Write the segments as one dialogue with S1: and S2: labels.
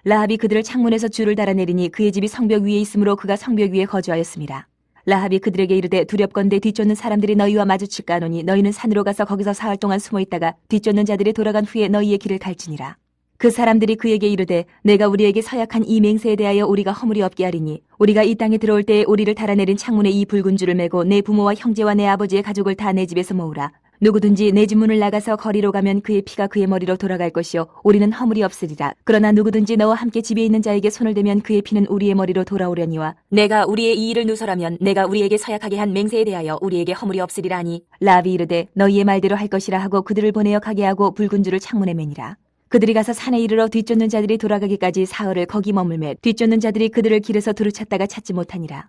S1: 라합이 그들을 창문에서 줄을 달아내리니 그의 집이 성벽 위에 있으므로 그가 성벽 위에 거주하였습니다. 라합이 그들에게 이르되 두렵건대 뒤쫓는 사람들이 너희와 마주칠까 하노니 너희는 산으로 가서 거기서 사흘 동안 숨어 있다가 뒤쫓는 자들이 돌아간 후에 너희의 길을 갈지니라. 그 사람들이 그에게 이르되 내가 우리에게 서약한 이 맹세에 대하여 우리가 허물이 없게 하리니 우리가 이 땅에 들어올 때에 우리를 달아내린 창문에 이 붉은 줄을 매고 내 부모와 형제와 내 아버지의 가족을 다 내 집에서 모으라. 누구든지 내 집 문을 나가서 거리로 가면 그의 피가 그의 머리로 돌아갈 것이요 우리는 허물이 없으리라. 그러나 누구든지 너와 함께 집에 있는 자에게 손을 대면 그의 피는 우리의 머리로 돌아오려니와 내가 우리의 이 일을 누설하면 내가 우리에게 서약하게 한 맹세에 대하여 우리에게 허물이 없으리라 하니 라합이 이르되 너희의 말대로 할 것이라 하고 그들을 보내어 가게 하고 붉은 줄을 창문에 매니라. 그들이 가서 산에 이르러 뒤쫓는 자들이 돌아가기까지 사흘을 거기 머물매 뒤쫓는 자들이 그들을 길에서 두루 찾다가 찾지 못하니라.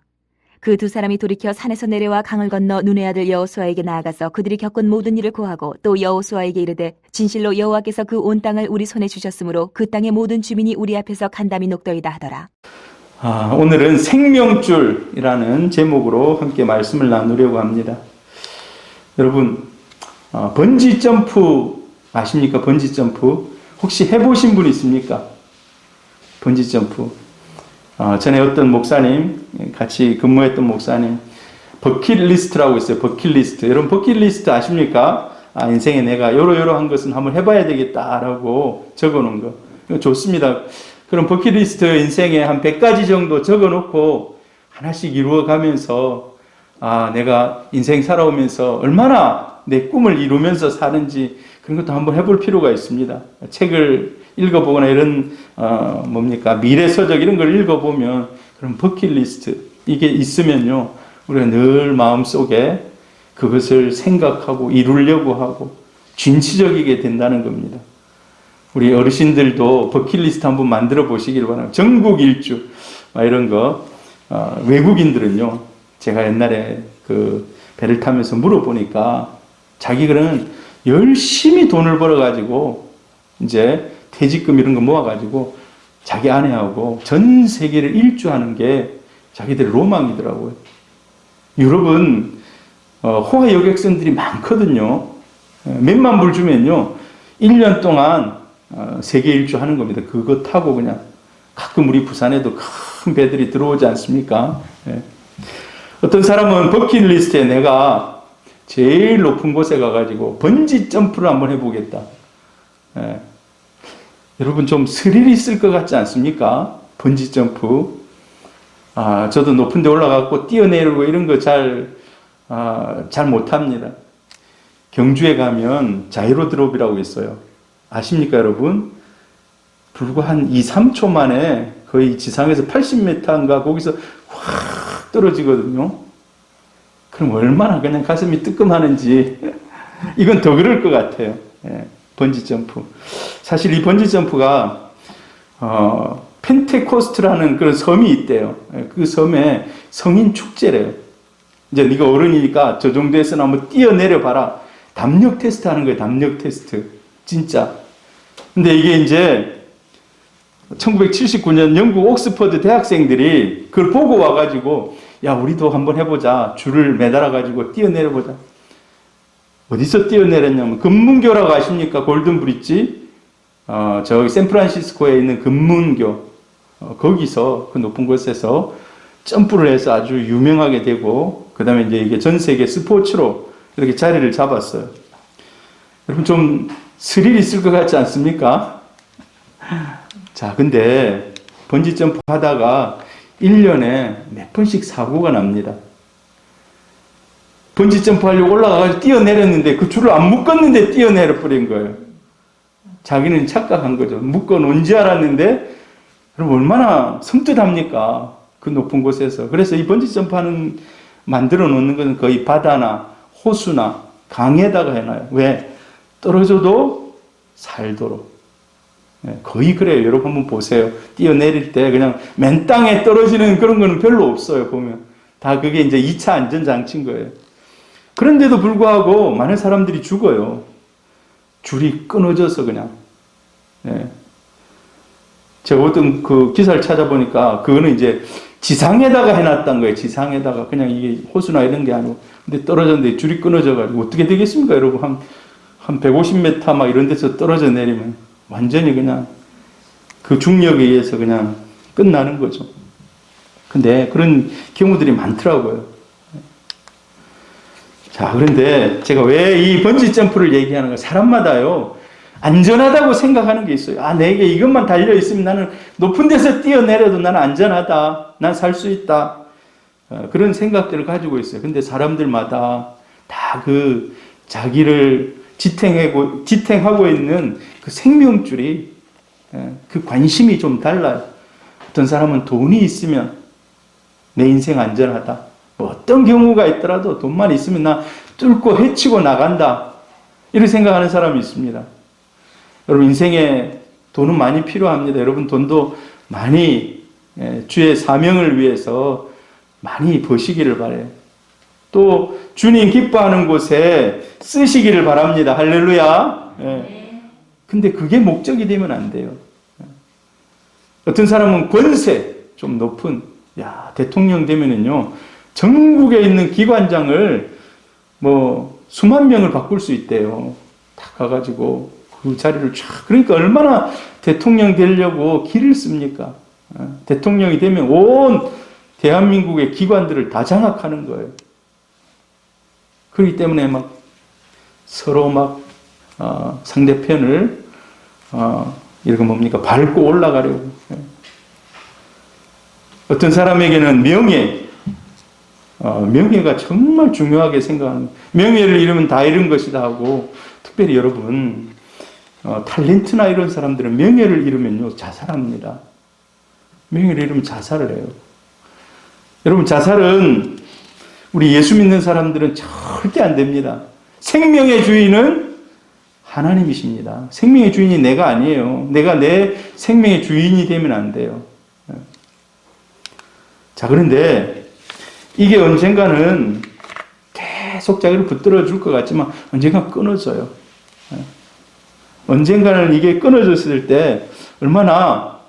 S1: 그 두 사람이 돌이켜 산에서 내려와 강을 건너 눈의 아들 여호수아에게 나아가서 그들이 겪은 모든 일을 고하고 또 여호수아에게 이르되 진실로 여호와께서 그 온 땅을 우리 손에 주셨으므로 그 땅의 모든 주민이 우리 앞에서 간담이 녹더이다 하더라.
S2: 오늘은 생명줄이라는 제목으로 함께 말씀을 나누려고 합니다. 여러분, 번지 점프 아십니까? 번지 점프 혹시 해보신 분 있습니까? 번지 점프. 전에 어떤 목사님, 같이 근무했던 목사님, 버킷리스트라고 있어요. 버킷리스트. 여러분, 버킷리스트 아십니까? 인생에 내가 요러요러한 것은 한번 해봐야 되겠다라고 적어놓은 거. 이거 좋습니다. 그럼 버킷리스트 인생에 한 100가지 정도 적어놓고 하나씩 이루어가면서, 내가 인생 살아오면서 얼마나 내 꿈을 이루면서 사는지 그런 것도 한번 해볼 필요가 있습니다. 책을 읽어보거나 이런 미래서적 이런 걸 읽어보면 그런 버킷리스트 이게 있으면요 우리가 늘 마음속에 그것을 생각하고 이루려고 하고 진취적이게 된다는 겁니다. 우리 어르신들도 버킷리스트 한번 만들어 보시길 바랍니다. 전국 일주 이런 거. 외국인들은요 제가 옛날에 그 배를 타면서 물어보니까 자기들은 열심히 돈을 벌어가지고 이제 퇴직금 이런 거 모아가지고 자기 아내하고 전 세계를 일주하는 게 자기들의 로망이더라고요. 유럽은 호화 여객선들이 많거든요. 몇만 불 주면요 1년 동안 세계 일주하는 겁니다. 그거 타고 그냥 가끔 우리 부산에도 큰 배들이 들어오지 않습니까? 어떤 사람은 버킷리스트에 내가 제일 높은 곳에 가가지고 번지 점프를 한번 해보겠다. 여러분 좀 스릴 있을 것 같지 않습니까? 번지 점프. 저도 높은 데 올라가고 뛰어내리고 이런 거 잘 못합니다. 경주에 가면 자이로 드롭이라고 있어요. 아십니까 여러분? 불과 한 2, 3초 만에 거의 지상에서 80m인가 거기서 확 떨어지거든요. 그럼 얼마나 그냥 가슴이 뜨끔하는지 이건 더 그럴 것 같아요. 번지 점프. 사실 이 번지 점프가 펜테코스트라는 그런 섬이 있대요. 그 섬에 성인 축제래요. 이제 네가 어른이니까 저 정도에서는 한번 뛰어내려 봐라. 담력 테스트 하는 거예요. 담력 테스트. 진짜. 근데 이게 이제 1979년 영국 옥스퍼드 대학생들이 그걸 보고 와가지고 야 우리도 한번 해보자. 줄을 매달아가지고 뛰어내려보자. 어디서 뛰어내렸냐면 금문교라고 아십니까? 골든 브릿지. 저기 샌프란시스코에 있는 금문교. 거기서 그 높은 곳에서 점프를 해서 아주 유명하게 되고 그 다음에 이제 이게 전 세계 스포츠로 이렇게 자리를 잡았어요. 여러분 좀 스릴 있을 것 같지 않습니까? 자, 근데 번지 점프 하다가 1년에 몇 번씩 사고가 납니다. 번지 점프 하려고 올라가서 뛰어내렸는데 그 줄을 안 묶었는데 뛰어내려 버린 거예요. 자기는 착각한 거죠. 묶어 놓은 줄 알았는데 그럼 얼마나 섬뜩합니까? 그 높은 곳에서. 그래서 이 번지 점프하는 만들어 놓는 것은 거의 바다나 호수나 강에다가 해놔요. 왜? 떨어져도 살도록. 거의 그래요. 여러분 한번 보세요. 뛰어내릴 때 그냥 맨 땅에 떨어지는 그런 거는 별로 없어요. 보면 다 그게 이제 2차 안전장치인 거예요. 그런데도 불구하고 많은 사람들이 죽어요. 줄이 끊어져서 그냥. 제가 어떤 그 기사를 찾아보니까 그거는 이제 지상에다가 해놨던 거예요. 지상에다가 그냥 이게 호수나 이런 게 아니고. 근데 떨어졌는데 줄이 끊어져가지고 어떻게 되겠습니까, 여러분? 한 150m 막 이런 데서 떨어져 내리면 완전히 그냥 그 중력에 의해서 그냥 끝나는 거죠. 근데 그런 경우들이 많더라고요. 자, 그런데 제가 왜 이 번지 점프를 얘기하는 거, 사람마다요, 안전하다고 생각하는 게 있어요. 아, 내게 이것만 달려 있으면 나는 높은 데서 뛰어내려도 나는 안전하다. 난 살 수 있다. 그런 생각들을 가지고 있어요. 근데 사람들마다 다 그 자기를 지탱하고 있는 그 생명줄이, 그 관심이 좀 달라요. 어떤 사람은 돈이 있으면 내 인생 안전하다. 뭐 어떤 경우가 있더라도 돈만 있으면 나 뚫고 헤치고 나간다. 이렇게 생각하는 사람이 있습니다. 여러분, 인생에 돈은 많이 필요합니다. 여러분, 돈도 많이 주의 사명을 위해서 많이 버시기를 바라요. 또 주님 기뻐하는 곳에 쓰시기를 바랍니다. 할렐루야. 근데 그게 목적이 되면 안 돼요. 어떤 사람은 권세 좀 높은, 대통령 되면은요, 전국에 있는 기관장을 뭐 수만 명을 바꿀 수 있대요. 다 가가지고 그 자리를 쫙. 그러니까 얼마나 대통령 되려고 기를 씁니까? 대통령이 되면 온 대한민국의 기관들을 다 장악하는 거예요. 그렇기 때문에 막 서로 막 상대편을 이렇게 뭡니까? 밟고 올라가려고. 어떤 사람에게는 명예가 정말 중요하게 생각하는, 명예를 잃으면 다 잃은 것이다 하고, 특별히 여러분, 탤런트나 이런 사람들은 명예를 잃으면요, 자살합니다. 명예를 잃으면 자살을 해요. 여러분, 자살은 우리 예수 믿는 사람들은 절대 안 됩니다. 생명의 주인은 하나님이십니다. 생명의 주인이 내가 아니에요. 내가 내 생명의 주인이 되면 안 돼요. 자, 그런데 이게 언젠가는 계속 자기를 붙들어 줄 것 같지만 언젠가 끊어져요. 언젠가는 이게 끊어졌을 때 얼마나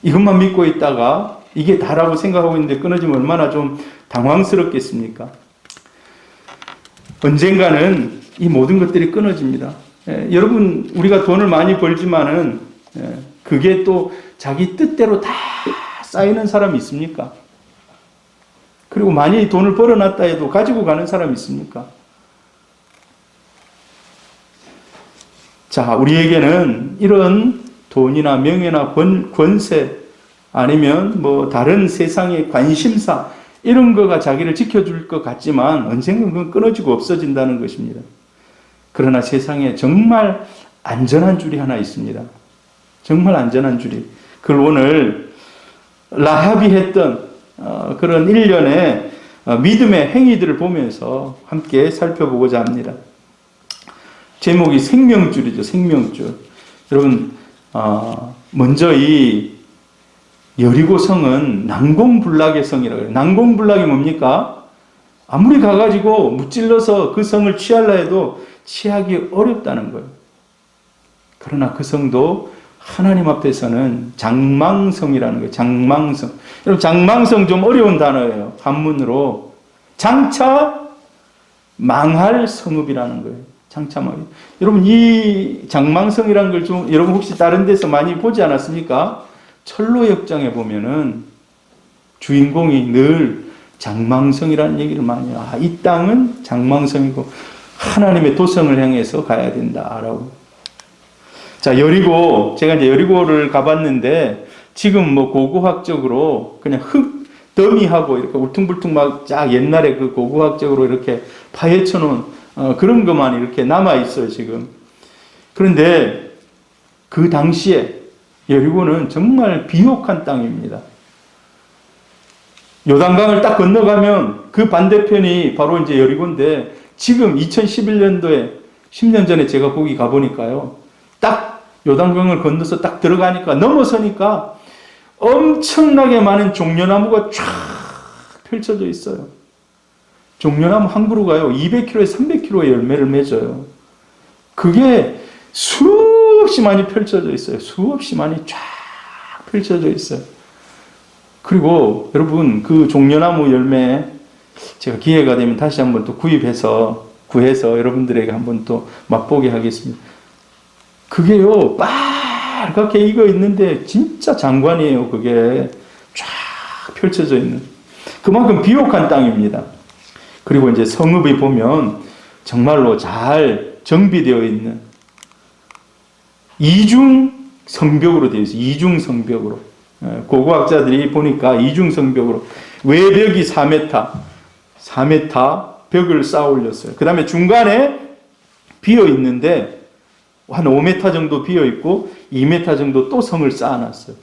S2: 이것만 믿고 있다가 이게 다라고 생각하고 있는데 끊어지면 얼마나 좀 당황스럽겠습니까? 언젠가는 이 모든 것들이 끊어집니다. 여러분, 우리가 돈을 많이 벌지만은 그게 또 자기 뜻대로 다 쌓이는 사람이 있습니까? 그리고 많이 돈을 벌어놨다 해도 가지고 가는 사람이 있습니까? 자, 우리에게는 이런 돈이나 명예나 권세 아니면 뭐 다른 세상의 관심사 이런 거가 자기를 지켜줄 것 같지만 언젠가 그건 끊어지고 없어진다는 것입니다. 그러나 세상에 정말 안전한 줄이 하나 있습니다. 정말 안전한 줄이. 그걸 오늘 라합이 했던 그런 일련의 믿음의 행위들을 보면서 함께 살펴보고자 합니다. 제목이 생명줄이죠. 생명줄. 여러분, 먼저 이 여리고성은 난공불락의 성이라고 해요. 난공불락이 뭡니까? 아무리 가가지고 무찔러서 그 성을 취하려 해도 취하기 어렵다는 거예요. 그러나 그 성도 하나님 앞에서는 장망성이라는 거예요. 장망성. 여러분, 장망성 좀 어려운 단어예요. 한문으로. 장차 망할 성읍이라는 거예요. 장차 망할. 여러분, 이 장망성이라는 걸 좀 여러분 혹시 다른 데서 많이 보지 않았습니까? 철로역정에 보면은 주인공이 늘 장망성이라는 얘기를 많이 해요. 이 땅은 장망성이고 하나님의 도성을 향해서 가야 된다라고. 자, 여리고, 제가 이제 여리고를 가봤는데, 지금 뭐 고고학적으로 그냥 흙 더미하고 이렇게 울퉁불퉁 막 쫙 옛날에 그 고고학적으로 이렇게 파헤쳐 놓은 그런 것만 이렇게 남아있어요, 지금. 그런데 그 당시에 여리고는 정말 비옥한 땅입니다. 요단강을 딱 건너가면 그 반대편이 바로 이제 여리고인데, 지금 2011년도에 10년 전에 제가 거기 가보니까요. 딱 요단강을 건너서 딱 들어가니까 넘어서니까 엄청나게 많은 종려나무가 쫙 펼쳐져 있어요. 종려나무 한 그루가요 200kg에서 300kg의 열매를 맺어요. 그게 수없이 많이 펼쳐져 있어요. 수없이 많이 쫙 펼쳐져 있어요. 그리고 여러분, 그 종려나무 열매 제가 기회가 되면 다시 한번 또 구해서 여러분들에게 한번 또 맛보게 하겠습니다. 그게요, 빨갛게 익어 있는데 진짜 장관이에요. 그게 쫙 펼쳐져 있는. 그만큼 비옥한 땅입니다. 그리고 이제 성읍에 보면 정말로 잘 정비되어 있는 이중 성벽으로 되어 있어요. 이중 성벽으로. 고고학자들이 보니까 이중 성벽으로 외벽이 4m, 4m 벽을 쌓아 올렸어요. 그 다음에 중간에 비어 있는데 한 5m 정도 비어 있고 2m 정도 또 성을 쌓아놨어요.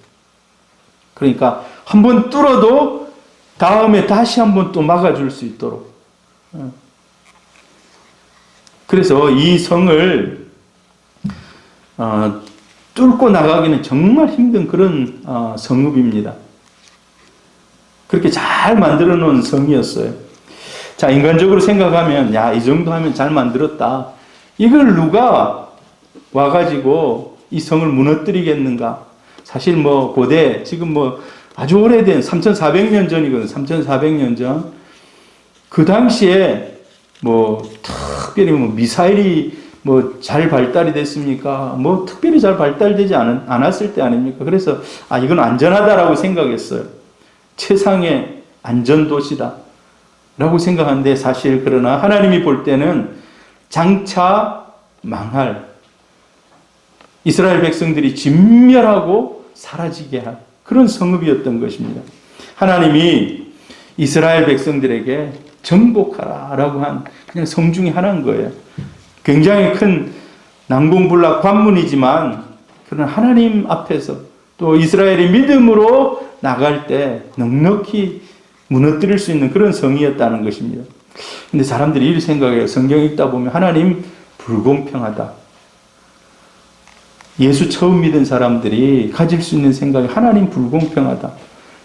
S2: 그러니까 한번 뚫어도 다음에 다시 한번 또 막아줄 수 있도록. 그래서 이 성을 뚫고 나가기는 정말 힘든 그런 성읍입니다. 그렇게 잘 만들어 놓은 성이었어요. 자, 인간적으로 생각하면 야, 이 정도 하면 잘 만들었다. 이걸 누가 와가지고 이 성을 무너뜨리겠는가? 사실 뭐 고대 지금 뭐 아주 오래된 3,400년 전이거든. 3,400년 전. 그 당시에 뭐 특별히 뭐 미사일이 뭐 잘 발달이 됐습니까? 뭐 특별히 잘 발달되지 않았을 때 아닙니까? 그래서 이건 안전하다라고 생각했어요. 최상의 안전도시다 라고 생각하는데 사실 그러나 하나님이 볼 때는 장차 망할 이스라엘 백성들이 진멸하고 사라지게 할 그런 성읍이었던 것입니다. 하나님이 이스라엘 백성들에게 정복하라라고 한 그냥 성 중에 하나인 거예요. 굉장히 큰 난공불락 관문이지만 그런 하나님 앞에서 또 이스라엘이 믿음으로 나갈 때 넉넉히 무너뜨릴 수 있는 그런 성이었다는 것입니다. 근데 사람들이 이렇게 생각해요. 성경 읽다 보면 하나님 불공평하다. 예수 처음 믿은 사람들이 가질 수 있는 생각이 하나님 불공평하다.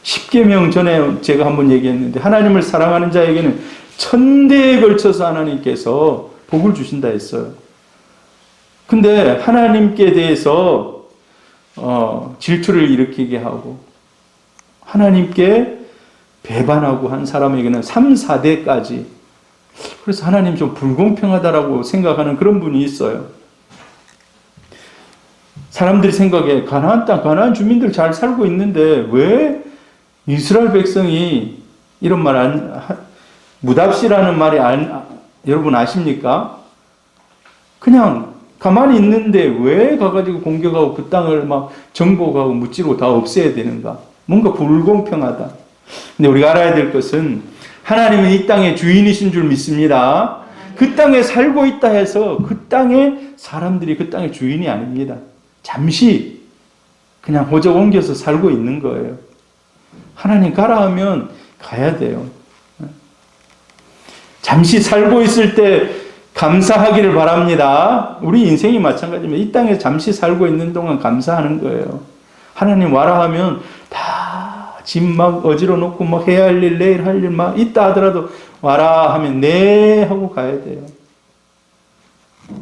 S2: 십계명 전에 제가 한번 얘기했는데 하나님을 사랑하는 자에게는 천대에 걸쳐서 하나님께서 복을 주신다 했어요. 근데 하나님께 대해서 질투를 일으키게 하고 하나님께 배반하고 한 사람에게는 3, 4대까지 그래서 하나님 좀 불공평하다라고 생각하는 그런 분이 있어요. 사람들이 생각해 가나안 땅, 가나안 주민들 잘 살고 있는데 왜 이스라엘 백성이 이런 무답시라는 말이 여러분 아십니까? 그냥 가만히 있는데 왜 가가지고 공격하고 그 땅을 막 정복하고 무찌르고 다 없애야 되는가? 뭔가 불공평하다. 근데 우리가 알아야 될 것은 하나님은 이 땅의 주인이신 줄 믿습니다. 그 땅에 살고 있다 해서 그 땅의 사람들이 그 땅의 주인이 아닙니다. 잠시 그냥 호적 옮겨서 살고 있는 거예요. 하나님 가라 하면 가야 돼요. 잠시 살고 있을 때 감사하기를 바랍니다. 우리 인생이 마찬가지입니다. 이 땅에 잠시 살고 있는 동안 감사하는 거예요. 하나님 와라 하면 다 집 막 어지러 놓고 막 해야 할 일, 내일 할 일 막 있다 하더라도 와라 하면 네 하고 가야 돼요.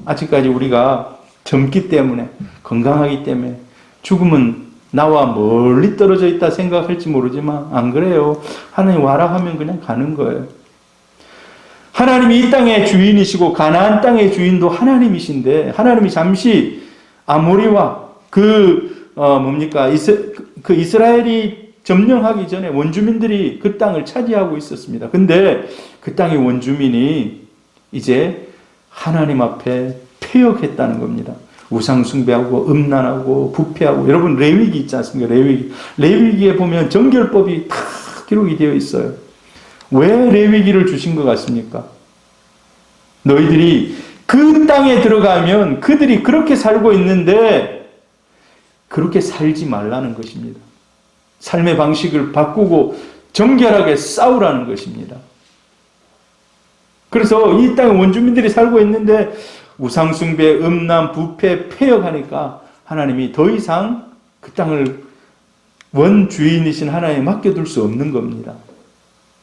S2: 아직까지 우리가 젊기 때문에 건강하기 때문에 죽음은 나와 멀리 떨어져 있다 생각할지 모르지만 안 그래요. 하나님 와라 하면 그냥 가는 거예요. 하나님이 이 땅의 주인이시고 가나안 땅의 주인도 하나님이신데 하나님이 잠시 아모리와 그 이스라엘이 점령하기 전에 원주민들이 그 땅을 차지하고 있었습니다. 근데 그 땅의 원주민이 이제 하나님 앞에 패역했다는 겁니다. 우상 숭배하고 음란하고 부패하고 여러분 레위기 있지 않습니까? 레위기에 보면 정결법이 다 기록이 되어 있어요. 왜 레위기를 주신 것 같습니까? 너희들이 그 땅에 들어가면 그들이 그렇게 살고 있는데 그렇게 살지 말라는 것입니다. 삶의 방식을 바꾸고 정결하게 싸우라는 것입니다. 그래서 이 땅에 원주민들이 살고 있는데 우상숭배, 음란, 부패, 패역하니까 하나님이 더 이상 그 땅을 원주인이신 하나님에 맡겨둘 수 없는 겁니다.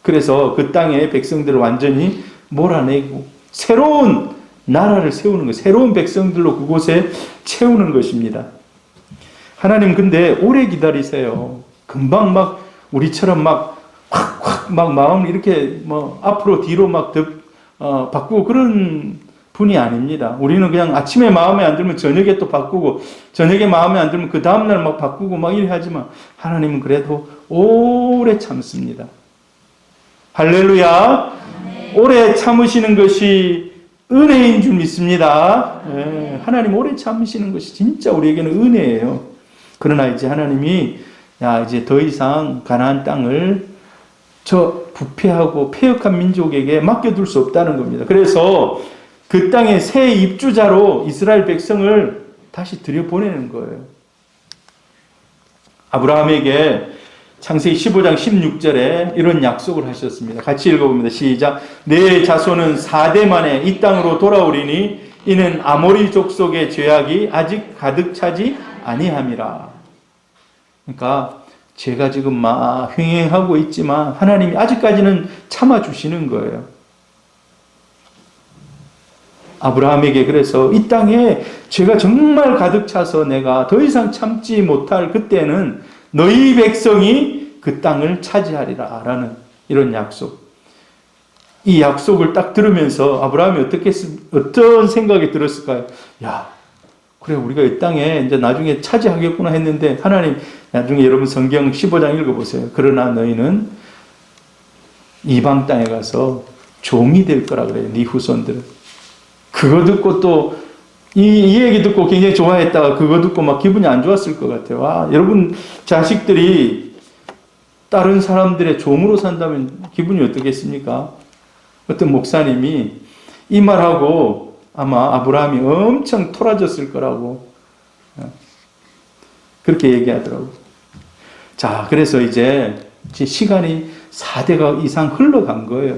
S2: 그래서 그 땅의 백성들을 완전히 몰아내고 새로운 나라를 세우는 거예요. 새로운 백성들로 그곳에 채우는 것입니다. 하나님 근데 오래 기다리세요. 금방 막 우리처럼 막 확 막 마음을 이렇게 뭐 앞으로 뒤로 막 바꾸고 그런 분이 아닙니다. 우리는 그냥 아침에 마음에 안 들면 저녁에 또 바꾸고, 저녁에 마음에 안 들면 그 다음날 막 바꾸고 막 이래 하지만, 하나님은 그래도 오래 참습니다. 할렐루야. 오래 참으시는 것이 은혜인 줄 믿습니다. 예, 하나님 오래 참으시는 것이 진짜 우리에게는 은혜예요. 그러나 이제 하나님이 야 이제 더 이상 가나안 땅을 저 부패하고 패역한 민족에게 맡겨둘 수 없다는 겁니다. 그래서 그 땅의 새 입주자로 이스라엘 백성을 다시 들여보내는 거예요. 아브라함에게 창세기 15장 16절에 이런 약속을 하셨습니다. 같이 읽어봅니다. 시작. 내 자손은 4대 만에 이 땅으로 돌아오리니 이는 아모리 족속의 죄악이 아직 가득 차지 아니함이라. 그러니까 죄가 지금 막 횡행하고 있지만 하나님이 아직까지는 참아주시는 거예요. 아브라함에게 그래서 이 땅에 죄가 정말 가득 차서 내가 더 이상 참지 못할 그때는 너희 백성이 그 땅을 차지하리라 라는 이런 약속. 이 약속을 딱 들으면서 아브라함이 어떤 생각이 들었을까요? 야, 그래 우리가 이 땅에 이제 나중에 차지하겠구나 했는데 하나님 나중에 여러분 성경 15장 읽어보세요. 그러나 너희는 이방 땅에 가서 종이 될 거라 그래요. 네 후손들은. 그거 듣고 또 이 얘기 듣고 굉장히 좋아했다가 그거 듣고 막 기분이 안 좋았을 것 같아요. 와, 여러분 자식들이 다른 사람들의 종으로 산다면 기분이 어떻겠습니까? 어떤 목사님이 이 말하고 아마 아브라함이 엄청 토라졌을 거라고 그렇게 얘기하더라고요. 자, 그래서 이제 시간이 4대가 이상 흘러간 거예요.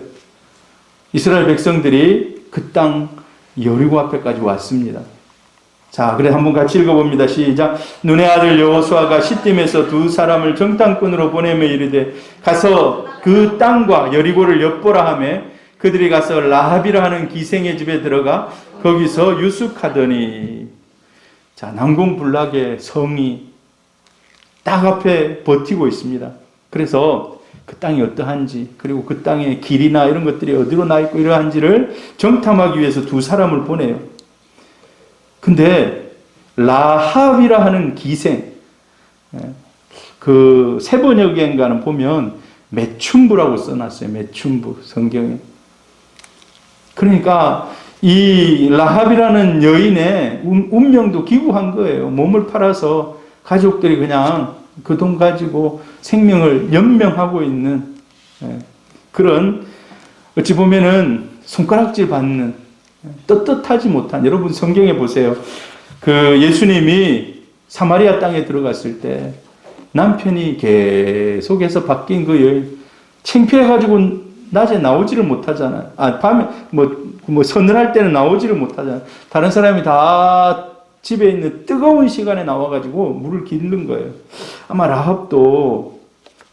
S2: 이스라엘 백성들이 그 땅 여리고 앞에까지 왔습니다. 자, 그래 한번 같이 읽어봅니다. 시작. 눈의 아들 여호수아가 시딤에서 두 사람을 정탐꾼으로 보내며 이르되 가서 그 땅과 여리고를 엿보라 하며 그들이 가서 라합이라 하는 기생의 집에 들어가 거기서 유숙하더니 자, 난공불락의 성이 딱 앞에 버티고 있습니다. 그래서 그 땅이 어떠한지 그리고 그 땅의 길이나 이런 것들이 어디로 나 있고 이러한지를 정탐하기 위해서 두 사람을 보내요. 근데 라합이라 하는 기생 그 세번역에인가는 보면 매춘부라고 써놨어요. 매춘부 성경에. 그러니까 이 라합이라는 여인의 운명도 기구한 거예요. 몸을 팔아서 가족들이 그냥 그 돈 가지고 생명을 연명하고 있는 그런 어찌 보면은 손가락질 받는 떳떳하지 못한 여러분 성경에 보세요. 그 예수님이 사마리아 땅에 들어갔을 때 남편이 계속해서 바뀐 그 여인 창피해가지고 낮에 나오지를 못하잖아요. 밤에 뭐 서늘할 때는 나오지를 못하잖아요. 다른 사람이 다 집에 있는 뜨거운 시간에 나와가지고 물을 기르는 거예요. 아마 라합도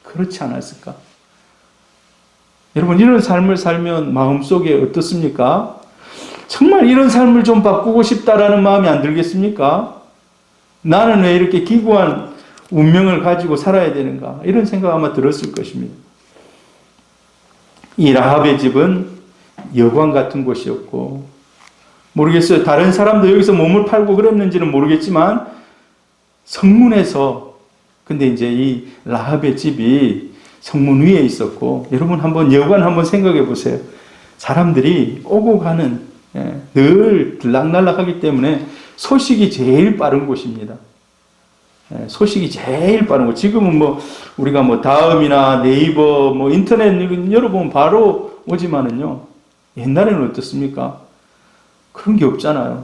S2: 그렇지 않았을까? 여러분 이런 삶을 살면 마음속에 어떻습니까? 정말 이런 삶을 좀 바꾸고 싶다라는 마음이 안 들겠습니까? 나는 왜 이렇게 기구한 운명을 가지고 살아야 되는가? 이런 생각 아마 들었을 것입니다. 이 라합의 집은 여관 같은 곳이었고 모르겠어요. 다른 사람도 여기서 몸을 팔고 그랬는지는 모르겠지만 성문에서 근데 이제 이 라합의 집이 성문 위에 있었고 여러분 한번 여관 한번 생각해 보세요. 사람들이 오고 가는 늘 들락날락하기 때문에 소식이 제일 빠른 곳입니다. 소식이 제일 빠른 곳. 지금은 뭐 우리가 뭐 다음이나 네이버 뭐 인터넷 열어보면 바로 오지만은요. 옛날에는 어떻습니까? 그런 게 없잖아요.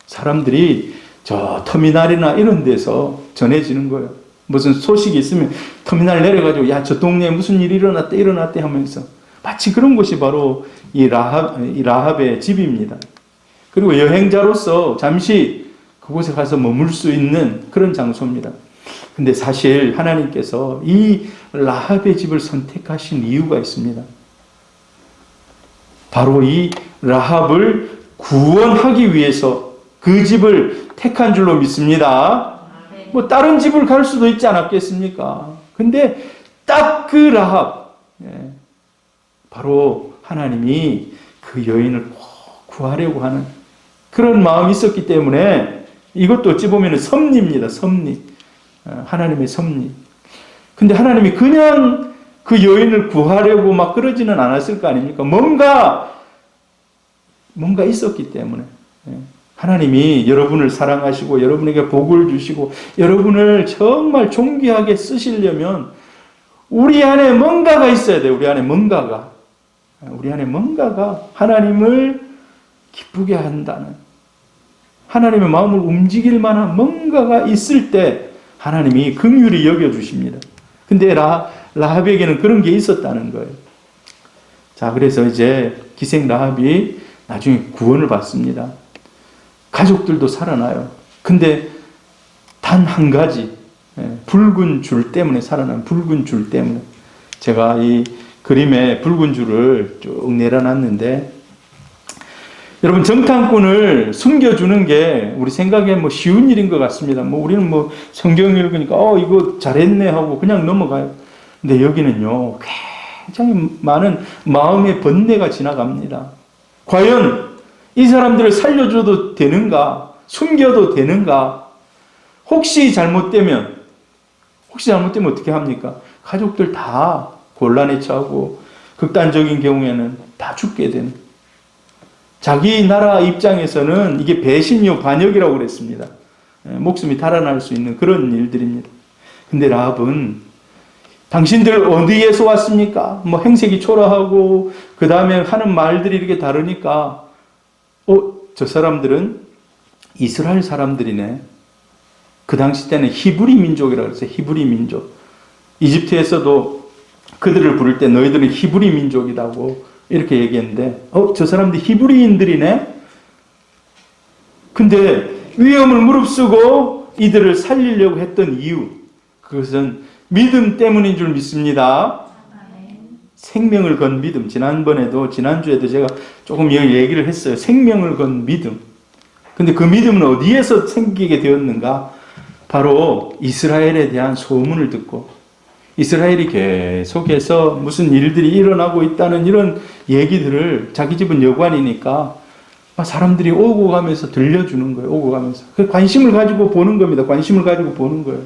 S2: 사람들이 저 터미널이나 이런 데서 전해지는 거예요. 무슨 소식이 있으면 터미널 내려가지고 야, 저 동네에 무슨 일이 일어났대 하면서 마치 그런 곳이 바로 이 라합의 집입니다. 그리고 여행자로서 잠시 그곳에 가서 머물 수 있는 그런 장소입니다. 근데 사실 하나님께서 이 라합의 집을 선택하신 이유가 있습니다. 바로 이 라합을 구원하기 위해서 그 집을 택한 줄로 믿습니다. 뭐 다른 집을 갈 수도 있지 않았겠습니까? 근데 딱 그 라합 바로 하나님이 그 여인을 꼭 구하려고 하는 그런 마음이 있었기 때문에 이것도 어찌 보면 섭리입니다. 섭리. 하나님의 섭리. 근데 하나님이 그냥 그 여인을 구하려고 막 그러지는 않았을 거 아닙니까? 뭔가 있었기 때문에. 하나님이 여러분을 사랑하시고 여러분에게 복을 주시고 여러분을 정말 존귀하게 쓰시려면 우리 안에 뭔가가 있어야 돼요. 우리 안에 뭔가가 하나님을 기쁘게 한다는, 하나님의 마음을 움직일 만한 뭔가가 있을 때 하나님이 긍휼히 여겨주십니다. 근데 라합에게는 그런 게 있었다는 거예요. 자, 그래서 이제 기생 라합이 나중에 구원을 받습니다. 가족들도 살아나요. 근데 단 한 가지, 붉은 줄 때문에 살아난 붉은 줄 때문에. 제가 이 그림에 붉은 줄을 쭉 내려놨는데, 여러분, 정탐꾼을 숨겨주는 게 우리 생각에 뭐 쉬운 일인 것 같습니다. 우리는 성경 읽으니까 이거 잘했네 하고 그냥 넘어가요. 근데 여기는요, 굉장히 많은 마음의 번뇌가 지나갑니다. 과연 이 사람들을 살려줘도 되는가? 숨겨도 되는가? 혹시 잘못되면 어떻게 합니까? 가족들 다 곤란에 처하고 극단적인 경우에는 다 죽게 되는. 자기 나라 입장에서는 이게 배신이요 반역이라고 그랬습니다. 목숨이 달아날 수 있는 그런 일들입니다. 근데 라합은 당신들 어디에서 왔습니까? 행색이 초라하고 그 다음에 하는 말들이 이렇게 다르니까 저 사람들은 이스라엘 사람들이네. 그 당시 때는 히브리 민족이라고 그랬어요. 히브리 민족. 이집트에서도 그들을 부를 때 너희들은 히브리 민족이라고 이렇게 얘기했는데 저 사람들 히브리인들이네. 근데 위험을 무릅쓰고 이들을 살리려고 했던 이유, 그것은 믿음 때문인 줄 믿습니다. 생명을 건 믿음. 지난주에도 제가 조금 얘기를 했어요. 생명을 건 믿음. 근데 그 믿음은 어디에서 생기게 되었는가? 바로 이스라엘에 대한 소문을 듣고 이스라엘이 계속해서 무슨 일들이 일어나고 있다는 이런 얘기들을, 자기 집은 여관이니까 사람들이 오고 가면서 들려주는 거예요. 오고 가면서. 그 관심을 가지고 보는 겁니다. 관심을 가지고 보는 거예요.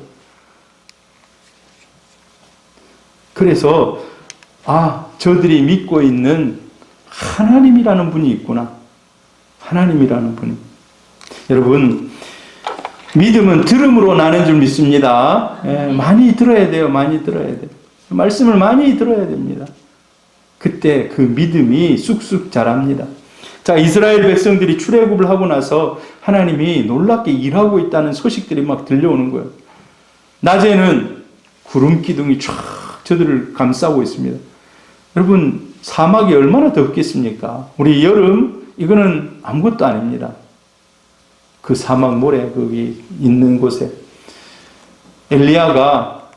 S2: 그래서 저들이 믿고 있는 하나님이라는 분이 있구나. 하나님이라는 분이. 여러분, 믿음은 들음으로 나는 줄 믿습니다. 많이 들어야 돼요. 많이 들어야 돼요. 말씀을 많이 들어야 됩니다. 그때 그 믿음이 쑥쑥 자랍니다. 자, 이스라엘 백성들이 출애굽을 하고 나서 하나님이 놀랍게 일하고 있다는 소식들이 막 들려오는 거예요. 낮에는 구름 기둥이 쫙 저들을 감싸고 있습니다. 여러분, 사막이 얼마나 덥겠습니까? 우리 여름, 이거는 아무것도 아닙니다. 그 사막 모래 거기 있는 곳에 엘리야가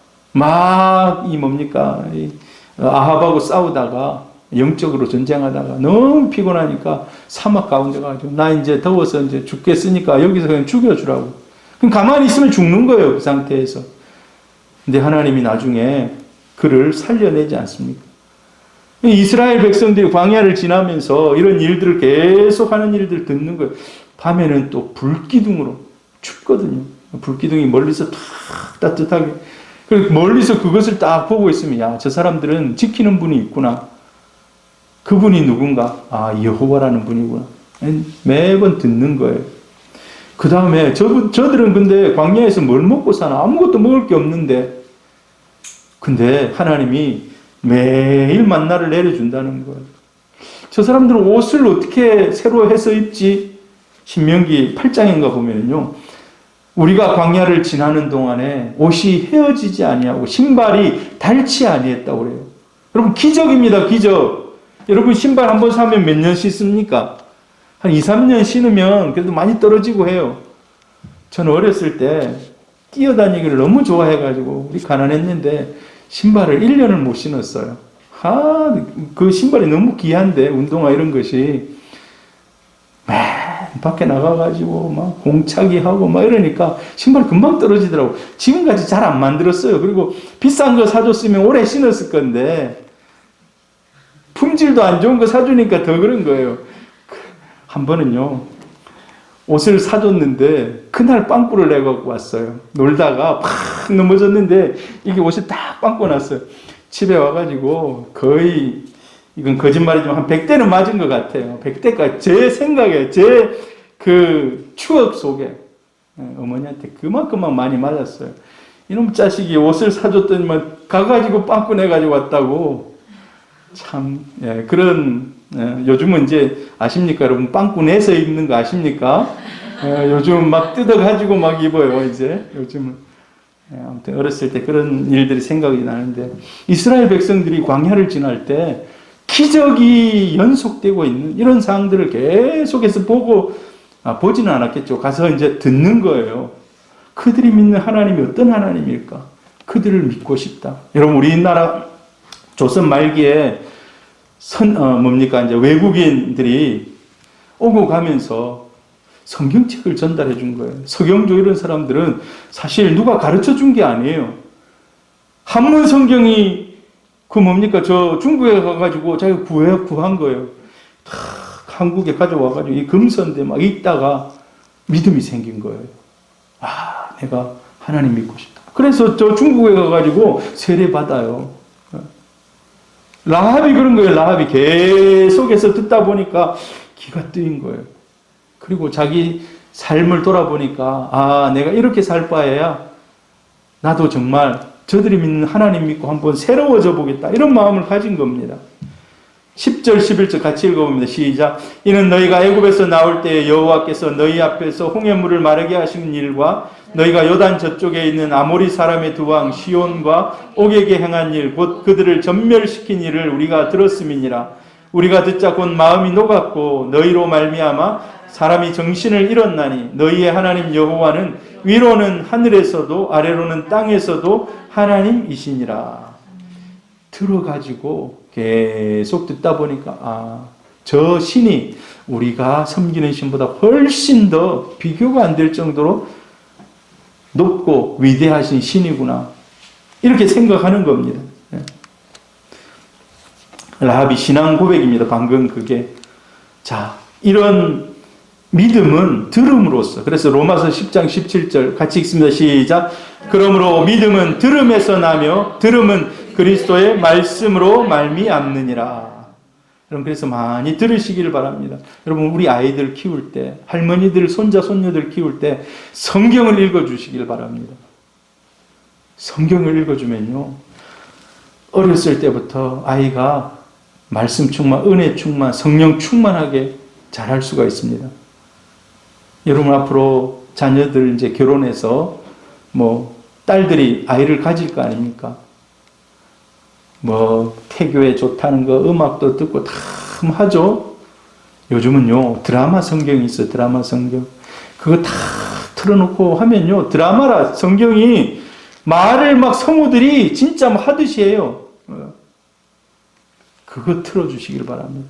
S2: 아합하고 싸우다가, 영적으로 전쟁하다가 너무 피곤하니까 사막 가운데 가가지고 나 이제 더워서 이제 죽겠으니까 여기서 그냥 죽여주라고. 그럼 가만히 있으면 죽는 거예요. 그 상태에서. 근데 하나님이 나중에 그를 살려내지 않습니까? 이스라엘 백성들이 광야를 지나면서 이런 일들을 계속 하는 일들을 듣는 거예요. 밤에는 또 불기둥으로 춥거든요. 불기둥이 멀리서 탁 따뜻하게. 그리고 멀리서 그것을 딱 보고 있으면, 저 사람들은 지키는 분이 있구나. 그분이 누군가? 여호와라는 분이구나. 매번 듣는 거예요. 그 다음에 저들은 근데 광야에서 뭘 먹고 사나? 아무것도 먹을 게 없는데. 근데 하나님이 매일 만나를 내려준다는 거예요. 저 사람들은 옷을 어떻게 새로 해서 입지? 신명기 8장인가 보면요, 우리가 광야를 지나는 동안에 옷이 헤어지지 아니하고 신발이 닳지 아니했다고 그래요. 여러분, 기적입니다. 기적. 여러분, 신발 한 번 사면 몇 년 신습니까? 한 2, 3년 신으면 그래도 많이 떨어지고 해요. 저는 어렸을 때 뛰어다니기를 너무 좋아해가지고 우리 가난했는데 신발을 1년을 못 신었어요. 그 신발이 너무 귀한데, 운동화 이런 것이. 밖에 나가가지고 막 공차기 하고 막 이러니까 신발 금방 떨어지더라고. 지금까지 잘 안 만들었어요. 그리고 비싼 거 사줬으면 오래 신었을 건데 품질도 안 좋은 거 사주니까 더 그런 거예요. 한 번은요, 옷을 사줬는데 그날 빵꾸를 내갖고 왔어요. 놀다가 팍 넘어졌는데 이게 옷이 딱 빵꾸 났어요. 집에 와가지고 거의, 이건 거짓말이지만 한 100대는 맞은 것 같아요. 100대까지. 제 생각에, 제 그 추억 속에 어머니한테 그만큼 많이 맞았어요. 이놈 자식이 옷을 사줬더니만 가가지고 빵꾸 내가지고 왔다고. 참, 예, 그런, 요즘은 이제 아십니까? 여러분, 빵꾸 내서 입는 거 아십니까? 요즘 막 뜯어가지고 막 입어요, 이제. 요즘은. 아무튼 어렸을 때 그런 일들이 생각이 나는데, 이스라엘 백성들이 광야를 지날 때 기적이 연속되고 있는 이런 상황들을 계속해서 보지는 않았겠죠. 가서 이제 듣는 거예요. 그들이 믿는 하나님이 어떤 하나님일까? 그들을 믿고 싶다. 여러분, 우리나라 조선 말기에 이제 외국인들이 오고 가면서 성경책을 전달해 준 거예요. 서경조 이런 사람들은 사실 누가 가르쳐 준 게 아니에요. 한문 성경이 저 중국에 가가지고 자기가 구한 거예요. 다 한국에 가져와가지고 이 금선대 막 읽다가 믿음이 생긴 거예요. 아, 내가 하나님 믿고 싶다. 그래서 저 중국에 가가지고 세례 받아요. 라합이 그런 거예요. 라합이 계속해서 듣다 보니까 기가 뜨인 거예요. 그리고 자기 삶을 돌아보니까, 아, 내가 이렇게 살 바에야 나도 정말 저들이 믿는 하나님 믿고 한번 새로워져 보겠다. 이런 마음을 가진 겁니다. 10절, 11절 같이 읽어봅니다. 시작. 이는 너희가 애굽에서 나올 때에 여호와께서 너희 앞에서 홍해물을 마르게 하신 일과 너희가 요단 저쪽에 있는 아모리 사람의 두 왕 시온과 옥에게 행한 일, 곧 그들을 전멸시킨 일을 우리가 들었음이니라. 우리가 듣자 곧 마음이 녹았고 너희로 말미암아 사람이 정신을 잃었나니 너희의 하나님 여호와는 위로는 하늘에서도 아래로는 땅에서도 하나님이시니라. 들어가지고 계속 듣다 보니까 저 신이 우리가 섬기는 신보다 훨씬 더 비교가 안 될 정도로 높고 위대하신 신이구나. 이렇게 생각하는 겁니다. 라합이 신앙 고백입니다. 방금 그게. 자, 이런 믿음은 들음으로써. 그래서 로마서 10장 17절 같이 읽습니다. 시작. 그러므로 믿음은 들음에서 나며 들음은 그리스도의 말씀으로 말미암느니라. 여러분, 그래서 많이 들으시기를 바랍니다. 여러분, 우리 아이들 키울 때, 할머니들, 손자, 손녀들 키울 때 성경을 읽어주시길 바랍니다. 성경을 읽어주면요, 어렸을 때부터 아이가 말씀 충만, 은혜 충만, 성령 충만하게 자랄 수가 있습니다. 여러분, 앞으로 자녀들 이제 결혼해서 딸들이 아이를 가질 거 아닙니까? 태교에 좋다는 거, 음악도 듣고 다 하죠. 요즘은요, 드라마 성경이 있어요. 드라마 성경. 그거 다 틀어놓고 하면요, 드라마라 성경이 말을 막 성우들이 진짜 하듯이 해요. 그거 틀어주시길 바랍니다.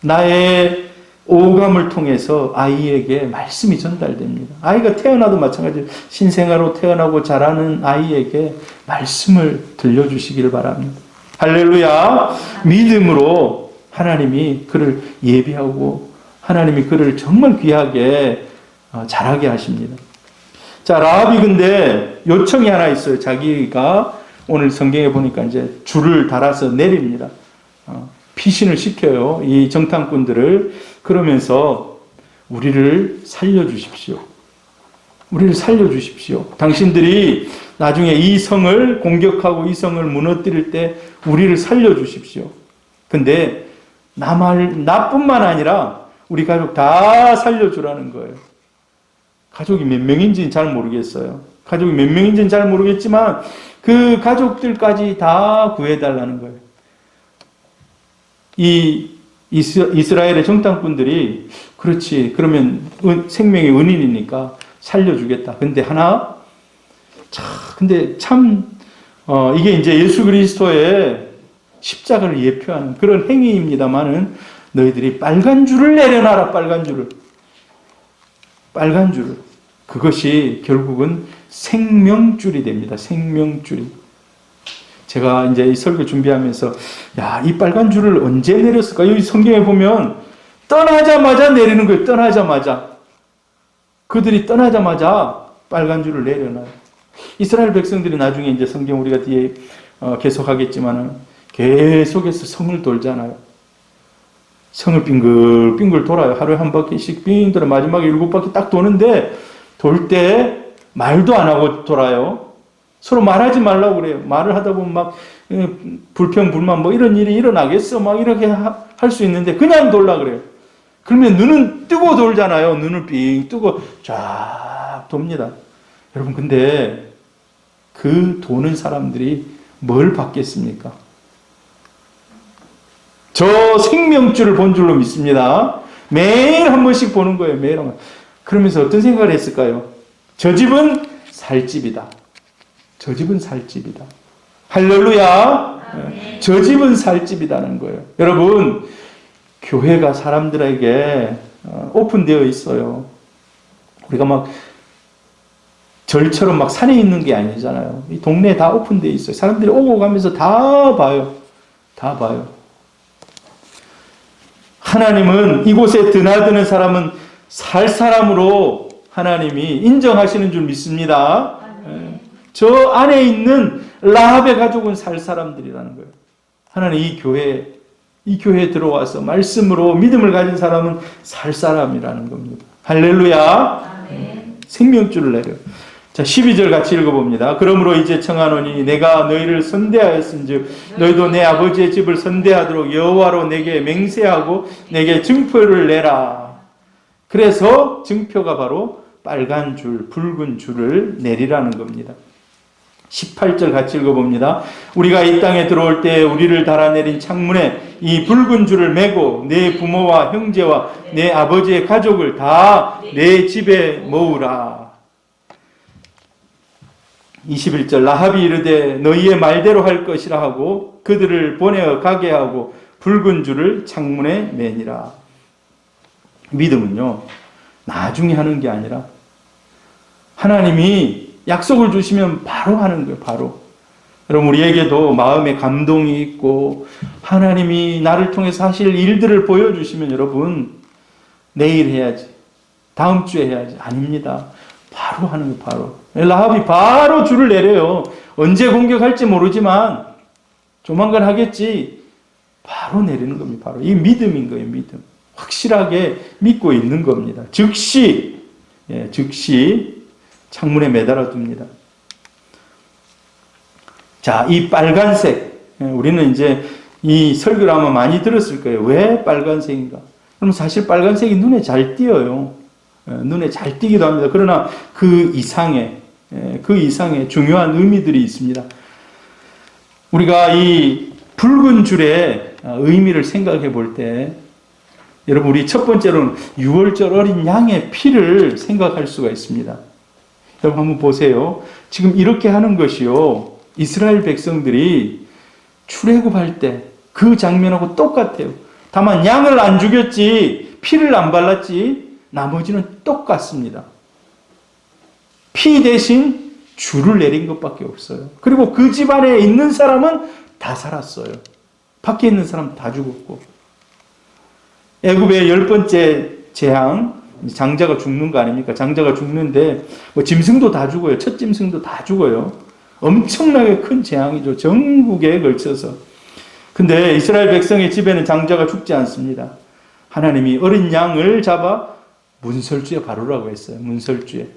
S2: 나의 오감을 통해서 아이에게 말씀이 전달됩니다. 아이가 태어나도 마찬가지로 신생아로 태어나고 자라는 아이에게 말씀을 들려주시기를 바랍니다. 할렐루야. 믿음으로 하나님이 그를 예비하고 하나님이 그를 정말 귀하게 자라게 하십니다. 자, 라합이 근데 요청이 하나 있어요. 자기가 오늘 성경에 보니까 이제 줄을 달아서 내립니다. 피신을 시켜요. 이 정탐꾼들을. 그러면서 우리를 살려주십시오. 우리를 살려주십시오. 당신들이 나중에 이 성을 공격하고 이 성을 무너뜨릴 때 우리를 살려주십시오. 근데 나뿐만 아니라 우리 가족 다 살려주라는 거예요. 가족이 몇 명인지는 잘 모르겠어요. 가족이 몇 명인지는 잘 모르겠지만 그 가족들까지 다 구해달라는 거예요. 이 이스라엘의 정탐꾼들이 그렇지, 그러면 생명의 은인이니까 살려주겠다. 근데 이게 이제 예수 그리스도의 십자가를 예표하는 그런 행위입니다만은 너희들이 빨간 줄을 내려놔라. 빨간 줄을. 그것이 결국은 생명줄이 됩니다. 생명줄이. 제가 이제 이 설교 준비하면서 이 빨간 줄을 언제 내렸을까? 여기 성경에 보면 떠나자마자 내리는 거예요. 떠나자마자. 그들이 떠나자마자 빨간 줄을 내려놔요. 이스라엘 백성들이 나중에 이제 성경 우리가 뒤에 계속하겠지만은 계속해서 성을 돌잖아요. 성을 빙글빙글 돌아요. 하루에 한 바퀴씩 빙 돌아. 마지막에 7바퀴 딱 도는데 돌 때 말도 안 하고 돌아요. 서로 말하지 말라고 그래요. 말을 하다 보면 막 불평, 불만 뭐 이런 일이 일어나겠어. 막 이렇게 할 수 있는데 그냥 돌라 그래요. 그러면 눈은 뜨고 돌잖아요. 눈을 빙 뜨고 쫙 돕니다. 여러분 근데 그 도는 사람들이 뭘 받겠습니까? 저 생명줄을 본 줄로 믿습니다. 매일 한 번씩 보는 거예요. 매일 한 번. 그러면서 어떤 생각을 했을까요? 저 집은 살집이다. 저 집은 살집이다. 할렐루야. 저 집은 살집이다는 거예요. 여러분 교회가 사람들에게 오픈되어 있어요. 우리가 막 절처럼 막 산에 있는 게 아니잖아요. 이 동네에 다 오픈되어 있어요. 사람들이 오고 가면서 다 봐요. 다 봐요. 하나님은 이곳에 드나드는 사람은 살 사람으로 하나님이 인정하시는 줄 믿습니다. 저 안에 있는 라합의 가족은 살 사람들이라는 거예요. 하나님 이 교회에 들어와서 말씀으로 믿음을 가진 사람은 살 사람이라는 겁니다. 할렐루야. 생명줄을 내려. 자, 12절 같이 읽어봅니다. 그러므로 이제 청하노니 내가 너희를 선대하였은즉 너희도 내 아버지의 집을 선대하도록 여호와로 내게 맹세하고 내게 증표를 내라. 그래서 증표가 바로 빨간 줄, 붉은 줄을 내리라는 겁니다. 18절 같이 읽어봅니다. 우리가 이 땅에 들어올 때 우리를 달아내린 창문에 이 붉은 줄을 메고 내 부모와 형제와 내 아버지의 가족을 다 내 집에 모으라. 21절 라합이 이르되 너희의 말대로 할 것이라 하고 그들을 보내어 가게 하고 붉은 줄을 창문에 매니라. 믿음은요 나중에 하는 게 아니라 하나님이 약속을 주시면 바로 하는 거예요. 바로. 여러분 우리에게도 마음에 감동이 있고 하나님이 나를 통해서 하실 일들을 보여주시면 여러분 내일 해야지 다음 주에 해야지 아닙니다. 바로 하는 거예요. 바로. 라합이 바로 줄을 내려요. 언제 공격할지 모르지만 조만간 하겠지. 바로 내리는 겁니다. 바로. 이 믿음인 거예요. 믿음. 확실하게 믿고 있는 겁니다. 즉시 창문에 매달아 둡니다. 자, 이 빨간색. 우리는 이제 이 설교를 아마 많이 들었을 거예요. 왜 빨간색인가? 그럼 사실 빨간색이 눈에 잘 띄어요. 눈에 잘 띄기도 합니다. 그러나 그 이상의 중요한 의미들이 있습니다. 우리가 이 붉은 줄의 의미를 생각해 볼 때, 여러분, 우리 첫 번째로는 6월절 어린 양의 피를 생각할 수가 있습니다. 여러분, 한번 보세요. 지금 이렇게 하는 것이요. 이스라엘 백성들이 출애굽할 때 그 장면하고 똑같아요. 다만 양을 안 죽였지, 피를 안 발랐지, 나머지는 똑같습니다. 피 대신 줄을 내린 것밖에 없어요. 그리고 그 집안에 있는 사람은 다 살았어요. 밖에 있는 사람 다 죽었고. 애굽의 10번째 재앙, 장자가 죽는 거 아닙니까? 장자가 죽는데 뭐 짐승도 다 죽어요. 첫 짐승도 다 죽어요. 엄청나게 큰 재앙이죠. 전국에 걸쳐서. 근데 이스라엘 백성의 집에는 장자가 죽지 않습니다. 하나님이 어린 양을 잡아 문설주에 바르라고 했어요. 문설주에.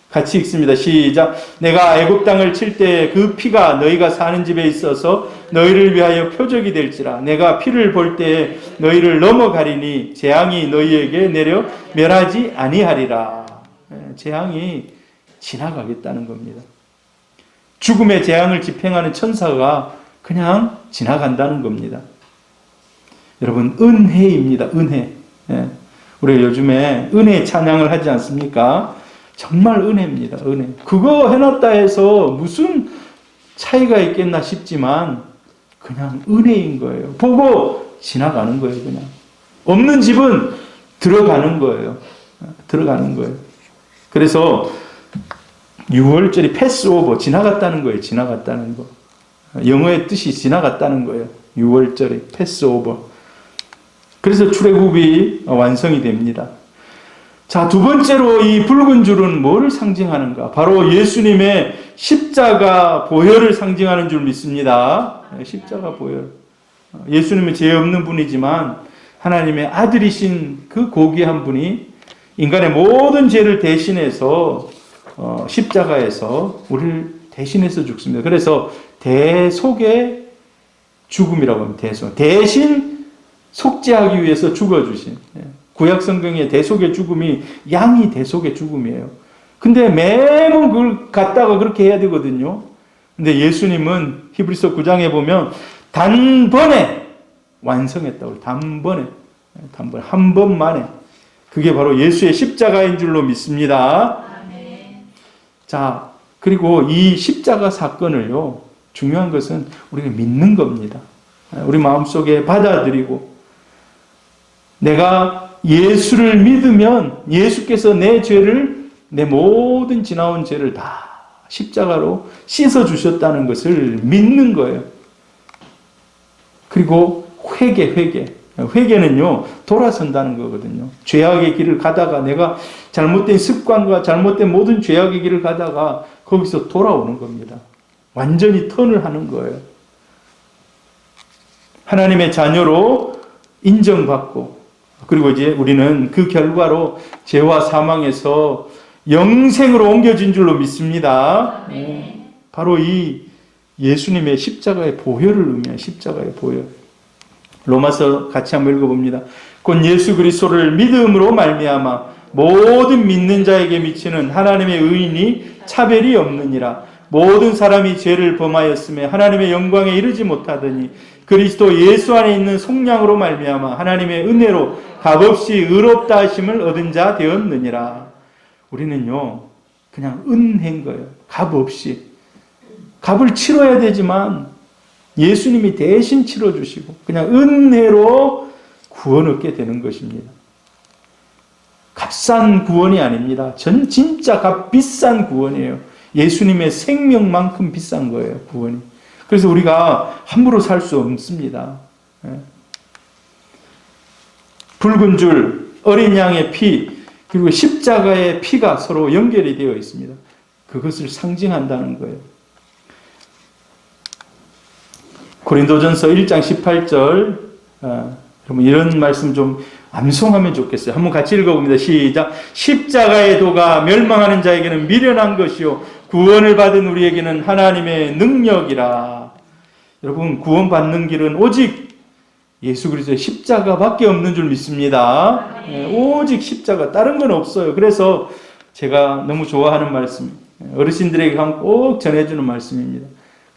S2: 같이 읽습니다. 시작. 내가 애굽 땅을 칠 때 그 피가 너희가 사는 집에 있어서 너희를 위하여 표적이 될지라. 내가 피를 볼 때에 너희를 넘어가리니 재앙이 너희에게 내려 멸하지 아니하리라. 재앙이 지나가겠다는 겁니다. 죽음의 재앙을 집행하는 천사가 그냥 지나간다는 겁니다. 여러분, 은혜입니다. 은혜. 우리 요즘에 은혜 찬양을 하지 않습니까? 정말 은혜입니다. 은혜. 그거 해놨다 해서 무슨 차이가 있겠나 싶지만 그냥 은혜인 거예요. 보고 지나가는 거예요. 그냥. 없는 집은 들어가는 거예요. 들어가는 거예요. 그래서 6월절이 패스오버, 지나갔다는 거예요. 지나갔다는 거. 영어의 뜻이 지나갔다는 거예요. 6월절이 패스오버. 그래서 출애굽이 완성이 됩니다. 자, 두 번째로 이 붉은 줄은 뭐를 상징하는가? 바로 예수님의 십자가 보혈을 상징하는 줄 믿습니다. 십자가 보혈. 예수님은 죄 없는 분이지만 하나님의 아들이신 그 고귀한 분이 인간의 모든 죄를 대신해서 십자가에서 우리를 대신해서 죽습니다. 그래서 대속의 죽음이라고 합니다. 대신 속죄하기 위해서 죽어주신. 구약 성경의 대속의 죽음이 양이 대속의 죽음이에요. 근데 매번 그걸 갖다가 그렇게 해야 되거든요. 근데 예수님은 히브리서 9장에 보면 단번에 완성했다고. 단번에 한 번만에. 그게 바로 예수의 십자가인 줄로 믿습니다. 자, 그리고 이 십자가 사건을요, 중요한 것은 우리가 믿는 겁니다. 우리 마음속에 받아들이고, 내가 예수를 믿으면 예수께서 내 죄를, 내 모든 지나온 죄를 다 십자가로 씻어주셨다는 것을 믿는 거예요. 그리고 회개는요, 돌아선다는 거거든요. 죄악의 길을 가다가 내가 잘못된 습관과 잘못된 모든 죄악의 길을 가다가 거기서 돌아오는 겁니다. 완전히 턴을 하는 거예요. 하나님의 자녀로 인정받고, 그리고 이제 우리는 그 결과로 죄와 사망에서 영생으로 옮겨진 줄로 믿습니다. 바로 이 예수님의 십자가의 보혈을 의미한 십자가의 보혈. 로마서 같이 한번 읽어봅니다. 곧 예수 그리스도를 믿음으로 말미암아 모든 믿는 자에게 미치는 하나님의 의인이 차별이 없느니라. 모든 사람이 죄를 범하였음에 하나님의 영광에 이르지 못하더니 그리스도 예수 안에 있는 속량으로 말미암아 하나님의 은혜로 값없이 의롭다 하심을 얻은 자 되었느니라. 우리는요, 그냥 은혜인 거예요. 값없이. 값을 치러야 되지만 예수님이 대신 치러주시고 그냥 은혜로 구원 얻게 되는 것입니다. 값싼 구원이 아닙니다. 진짜 값비싼 구원이에요. 예수님의 생명만큼 비싼 거예요, 구원이. 그래서 우리가 함부로 살 수 없습니다. 붉은 줄, 어린 양의 피, 그리고 십자가의 피가 서로 연결이 되어 있습니다. 그것을 상징한다는 거예요. 고린도전서 1장 18절, 여러분 이런 말씀 좀 암송하면 좋겠어요. 한번 같이 읽어봅니다. 시작. 십자가의 도가 멸망하는 자에게는 미련한 것이요 구원을 받은 우리에게는 하나님의 능력이라. 여러분, 구원받는 길은 오직 예수 그리스도의 십자가밖에 없는 줄 믿습니다. 오직 십자가, 다른 건 없어요. 그래서 제가 너무 좋아하는 말씀, 어르신들에게 꼭 전해주는 말씀입니다.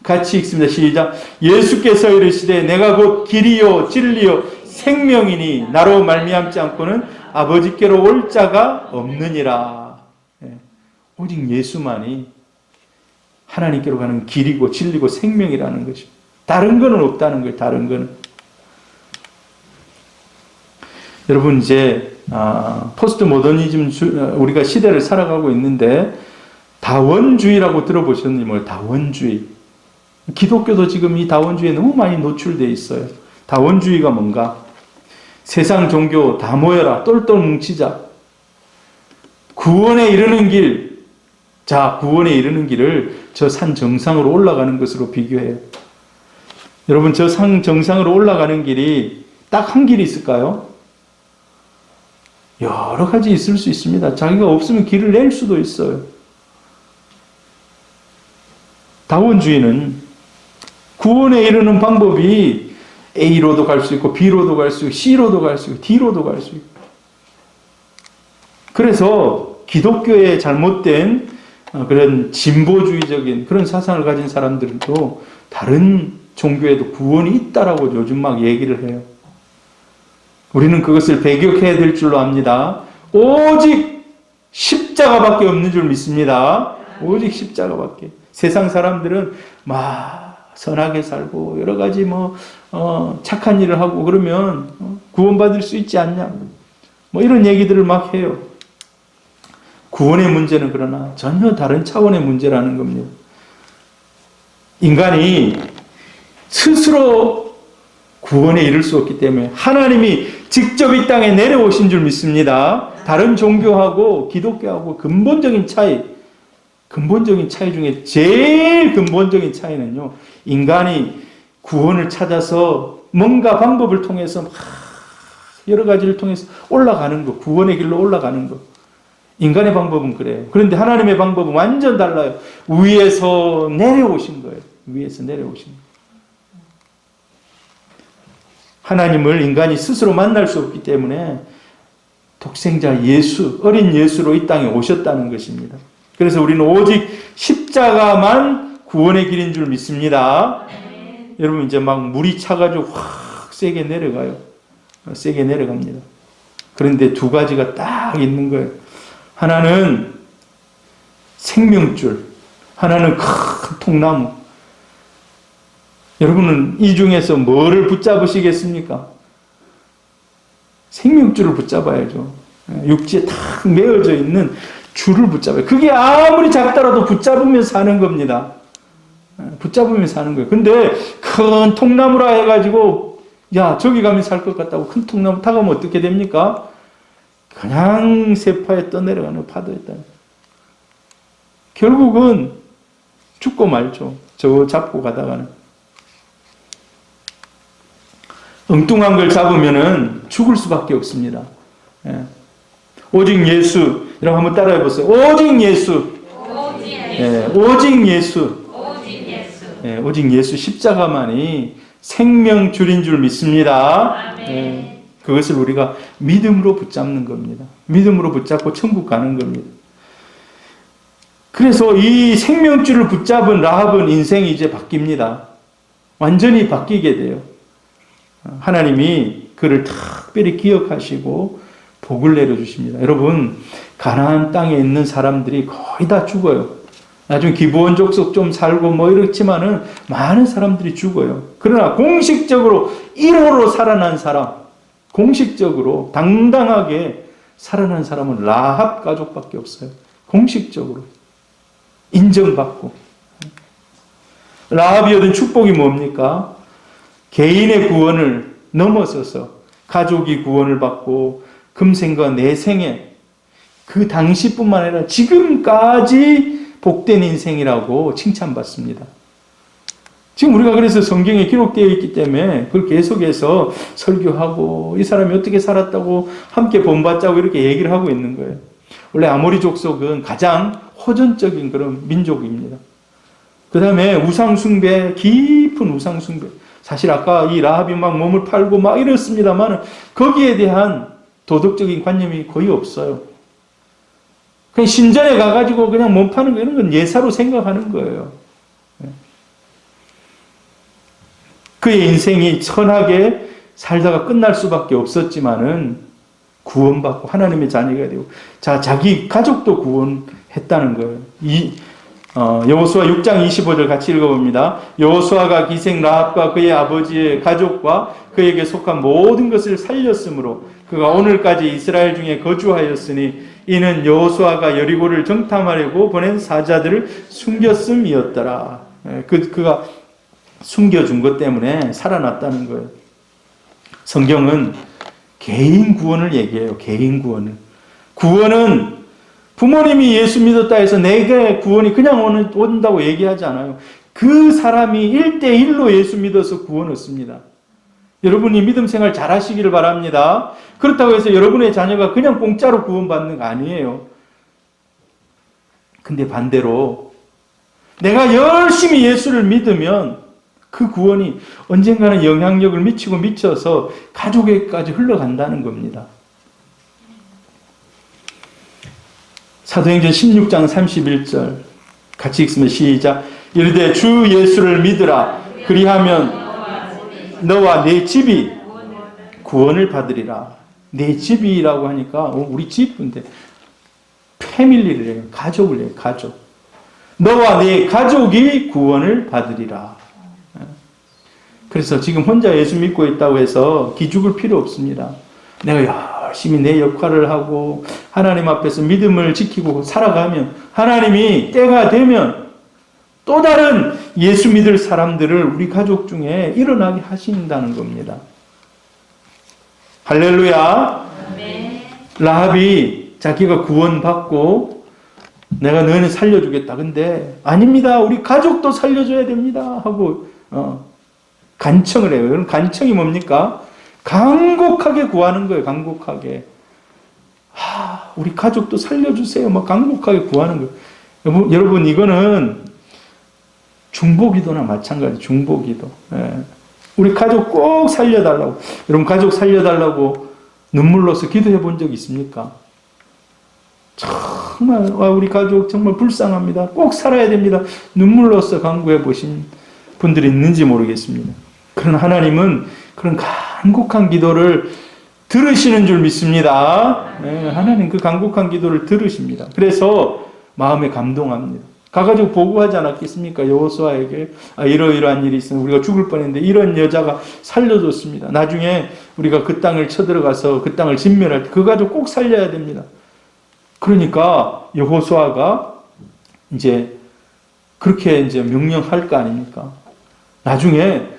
S2: 같이 읽습니다. 시작. 예수께서 이르시되 내가 곧 길이요 진리요 생명이니 나로 말미암지 않고는 아버지께로 올 자가 없느니라. 오직 예수만이 하나님께로 가는 길이고 진리고 생명이라는 것이죠. 다른 거는 없다는 거예요. 다른 거는. 여러분, 이제 포스트 모더니즘 우리가 시대를 살아가고 있는데 다원주의라고 들어보셨는지 몰라요. 다원주의. 기독교도 지금 이 다원주의에 너무 많이 노출되어 있어요. 다원주의가 뭔가? 세상 종교 다 모여라. 똘똘 뭉치자. 구원에 이르는 길. 자, 구원에 이르는 길을 저 산 정상으로 올라가는 것으로 비교해요. 여러분, 저 산 정상으로 올라가는 길이 딱 한 길이 있을까요? 여러 가지 있을 수 있습니다. 자기가 없으면 길을 낼 수도 있어요. 다원주의는 구원에 이르는 방법이 A로도 갈 수 있고 B로도 갈 수 있고 C로도 갈 수 있고 D로도 갈 수 있고. 그래서 기독교의 잘못된 그런 진보주의적인 그런 사상을 가진 사람들도 다른 종교에도 구원이 있다라고 요즘 막 얘기를 해요. 우리는 그것을 배격해야 될 줄로 압니다. 오직 십자가밖에 없는 줄 믿습니다. 오직 십자가밖에. 세상 사람들은 막 선하게 살고 여러 가지 착한 일을 하고 그러면 구원받을 수 있지 않냐, 이런 얘기들을 막 해요. 구원의 문제는 그러나 전혀 다른 차원의 문제라는 겁니다. 인간이 스스로 구원에 이를 수 없기 때문에 하나님이 직접 이 땅에 내려오신 줄 믿습니다. 다른 종교하고 기독교하고 근본적인 차이 중에 제일 근본적인 차이는요, 인간이 구원을 찾아서 뭔가 방법을 통해서 여러 가지를 통해서 올라가는 거, 구원의 길로 올라가는 거. 인간의 방법은 그래요. 그런데 하나님의 방법은 완전 달라요. 위에서 내려오신 거예요. 위에서 내려오신 거예요. 하나님을 인간이 스스로 만날 수 없기 때문에 독생자 예수, 어린 예수로 이 땅에 오셨다는 것입니다. 그래서 우리는 오직 십자가만 구원의 길인 줄 믿습니다. 여러분, 이제 막 물이 차가지고 확 세게 내려가요. 세게 내려갑니다. 그런데 두 가지가 딱 있는 거예요. 하나는 생명줄, 하나는 큰 통나무. 여러분은 이 중에서 뭐를 붙잡으시겠습니까? 생명줄을 붙잡아야죠. 육지에 탁 메어져 있는 줄을 붙잡아요. 그게 아무리 작더라도 붙잡으면 사는 겁니다. 붙잡으면 사는 거예요. 근데 큰 통나무라 해가지고 야, 저기 가면 살 것 같다고 큰 통나무 타가면 어떻게 됩니까? 그냥 세파에 떠내려가는 파도였다. 결국은 죽고 말죠. 저거 잡고 가다가는. 엉뚱한 걸 잡으면은 죽을 수밖에 없습니다. 예. 오직 예수. 여러분 한번 따라해 보세요. 오직 예수. 예, 오직 예수. 예, 오직 예수 십자가만이 생명줄인 줄 믿습니다. 예, 그것을 우리가 믿음으로 붙잡는 겁니다. 믿음으로 붙잡고 천국 가는 겁니다. 그래서 이 생명줄을 붙잡은 라합은 인생이 이제 바뀝니다. 완전히 바뀌게 돼요. 하나님이 그를 특별히 기억하시고 복을 내려주십니다. 여러분, 가나안 땅에 있는 사람들이 거의 다 죽어요. 나중에 기브온 족속 좀 살고 뭐 이렇지만은 많은 사람들이 죽어요. 그러나 공식적으로 1호로 살아난 사람, 공식적으로 당당하게 살아난 사람은 라합 가족밖에 없어요. 공식적으로 인정받고. 라합이 얻은 축복이 뭡니까? 개인의 구원을 넘어서서 가족이 구원을 받고 금생과 내생에 그 당시뿐만 아니라 지금까지 복된 인생이라고 칭찬받습니다. 지금 우리가 그래서 성경에 기록되어 있기 때문에 그걸 계속해서 설교하고 이 사람이 어떻게 살았다고 함께 본받자고 이렇게 얘기를 하고 있는 거예요. 원래 아모리 족속은 가장 호전적인 그런 민족입니다. 그 다음에 우상숭배, 깊은 우상숭배. 사실 아까 이 라합이 막 몸을 팔고 막 이랬습니다만 거기에 대한 도덕적인 관념이 거의 없어요. 그냥 신전에 가가지고 그냥 몸 파는 거 이런 건 예사로 생각하는 거예요. 그의 인생이 선하게 살다가 끝날 수밖에 없었지만은 구원받고 하나님의 자녀가 되고 자기 가족도 구원했다는 거예요. 여호수아 6장 25절 같이 읽어봅니다. 여호수아가 기생 라합과 그의 아버지의 가족과 그에게 속한 모든 것을 살렸으므로 그가 오늘까지 이스라엘 중에 거주하였으니 이는 여호수아가 여리고를 정탐하려고 보낸 사자들을 숨겼음이었더라. 그가 숨겨준 것 때문에 살아났다는 거예요. 성경은 개인 구원을 얘기해요. 개인 구원을. 구원은 부모님이 예수 믿었다 해서 내게 구원이 그냥 온다고 얘기하지 않아요. 그 사람이 1대1로 예수 믿어서 구원 얻습니다. 여러분이 믿음 생활 잘 하시기를 바랍니다. 그렇다고 해서 여러분의 자녀가 그냥 공짜로 구원받는 거 아니에요. 근데 반대로 내가 열심히 예수를 믿으면 그 구원이 언젠가는 영향력을 미치고 미쳐서 가족에게까지 흘러간다는 겁니다. 사도행전 16장 31절 같이 읽으면 시작. 이르되 주 예수를 믿으라. 그리하면 너와 내 집이 구원을 받으리라. 내 집이라고 하니까 우리 집인데 패밀리를 해요. 가족을 해요. 가족. 너와 내 가족이 구원을 받으리라. 그래서 지금 혼자 예수 믿고 있다고 해서 기죽을 필요 없습니다. 내가 열심히 내 역할을 하고 하나님 앞에서 믿음을 지키고 살아가면 하나님이 때가 되면 또 다른 예수 믿을 사람들을 우리 가족 중에 일어나게 하신다는 겁니다. 할렐루야. 라합이 자기가 구원받고 내가 너희는 살려주겠다. 근데 아닙니다. 우리 가족도 살려줘야 됩니다. 하고 간청을 해요. 그럼 간청이 뭡니까? 간곡하게 구하는 거예요. 간곡하게. 우리 가족도 살려주세요. 막 간곡하게 구하는 거예요. 여러분 이거는 중보기도나 마찬가지. 중보기도. 우리 가족 꼭 살려달라고. 여러분 가족 살려달라고 눈물로서 기도해 본 적 있습니까? 정말 우리 가족 정말 불쌍합니다. 꼭 살아야 됩니다. 눈물로써 간구해 보신 분들이 있는지 모르겠습니다. 그런 하나님은 그런 간곡한 기도를 들으시는 줄 믿습니다. 하나님 그 간곡한 기도를 들으십니다. 그래서 마음에 감동합니다. 가가지고 보고하지 않았겠습니까? 여호수아에게 이러이러한 일이 있으면 우리가 죽을 뻔했는데 이런 여자가 살려줬습니다. 나중에 우리가 그 땅을 쳐들어가서 그 땅을 진멸할 때 그 가족 꼭 살려야 됩니다. 그러니까 여호수아가 이제 그렇게 이제 명령할 거 아닙니까? 나중에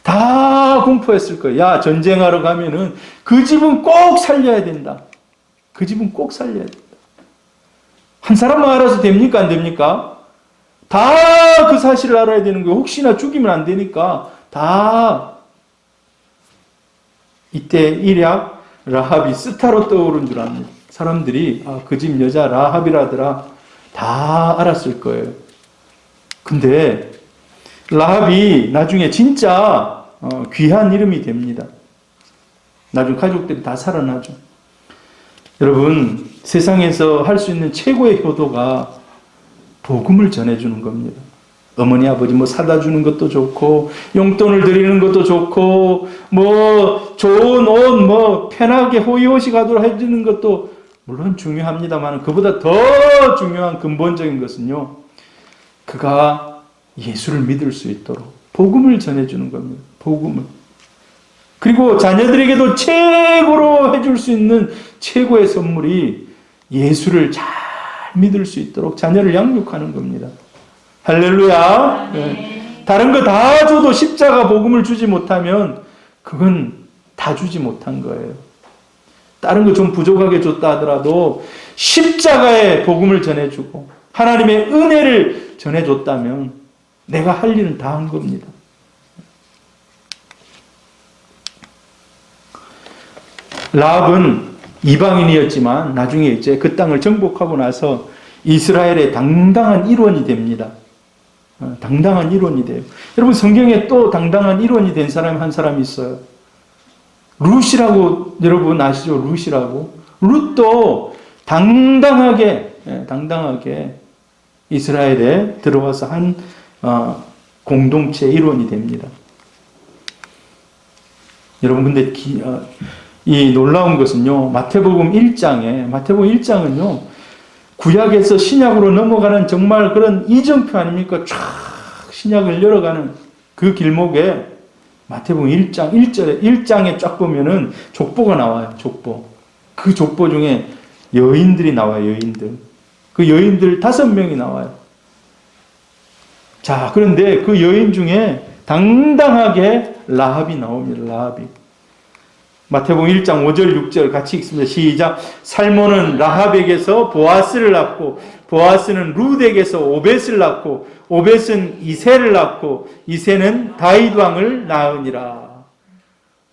S2: 다 공포했을 거예요. 야, 전쟁하러 가면은 그 집은 꼭 살려야 된다. 그 집은 꼭 살려야 된다. 한 사람만 알아서 됩니까? 안 됩니까? 다 그 사실을 알아야 되는 거예요. 혹시나 죽이면 안 되니까 다. 이때 일약 라합이 스타로 떠오른 줄 압니다. 사람들이 그 집 여자 라합이라더라 다 알았을 거예요. 근데 라합이 나중에 진짜 귀한 이름이 됩니다. 나중에 가족들이 다 살아나죠. 여러분 세상에서 할 수 있는 최고의 효도가 복음을 전해주는 겁니다. 어머니 아버지 뭐 사다 주는 것도 좋고 용돈을 드리는 것도 좋고 뭐 좋은 옷 뭐 편하게 호의호식 하도록 해주는 것도 물론 중요합니다만 그보다 더 중요한 근본적인 것은요. 그가 예수를 믿을 수 있도록 복음을 전해주는 겁니다. 복음을. 그리고 자녀들에게도 최고로 해줄 수 있는 최고의 선물이 예수를 잘 믿을 수 있도록 자녀를 양육하는 겁니다. 할렐루야. 네. 다른 거 다 줘도 십자가 복음을 주지 못하면 그건 다 주지 못한 거예요. 다른 거 좀 부족하게 줬다 하더라도 십자가의 복음을 전해주고 하나님의 은혜를 전해줬다면 내가 할 일은 다 한 겁니다. 라합은 이방인이었지만 나중에 이제 그 땅을 정복하고 나서 이스라엘의 당당한 일원이 됩니다. 당당한 일원이 돼요. 여러분 성경에 또 당당한 일원이 된 사람이 한 사람이 있어요. 룻이라고 여러분 아시죠? 룻이라고. 룻도 당당하게 이스라엘에 들어와서 한 공동체 일원이 됩니다. 여러분 근데 이 놀라운 것은요. 마태복음 1장은요. 구약에서 신약으로 넘어가는 정말 그런 이정표 아닙니까? 쫙 신약을 열어가는 그 길목에 마태복음 1장 1절에 1장에 쫙 보면은 족보가 나와요. 족보. 그 족보 중에 여인들이 나와요. 여인들. 그 여인들 5명이 나와요. 자, 그런데 그 여인 중에 당당하게 라합이 나옵니다. 라합이. 마태복음 1장 5절 6절 같이 읽습니다. 시작. 살몬은 라합에게서 보아스를 낳고 보아스는 룻에게서 오벳을 낳고 오벳은 이새를 낳고 이새는 다윗 왕을 낳으니라.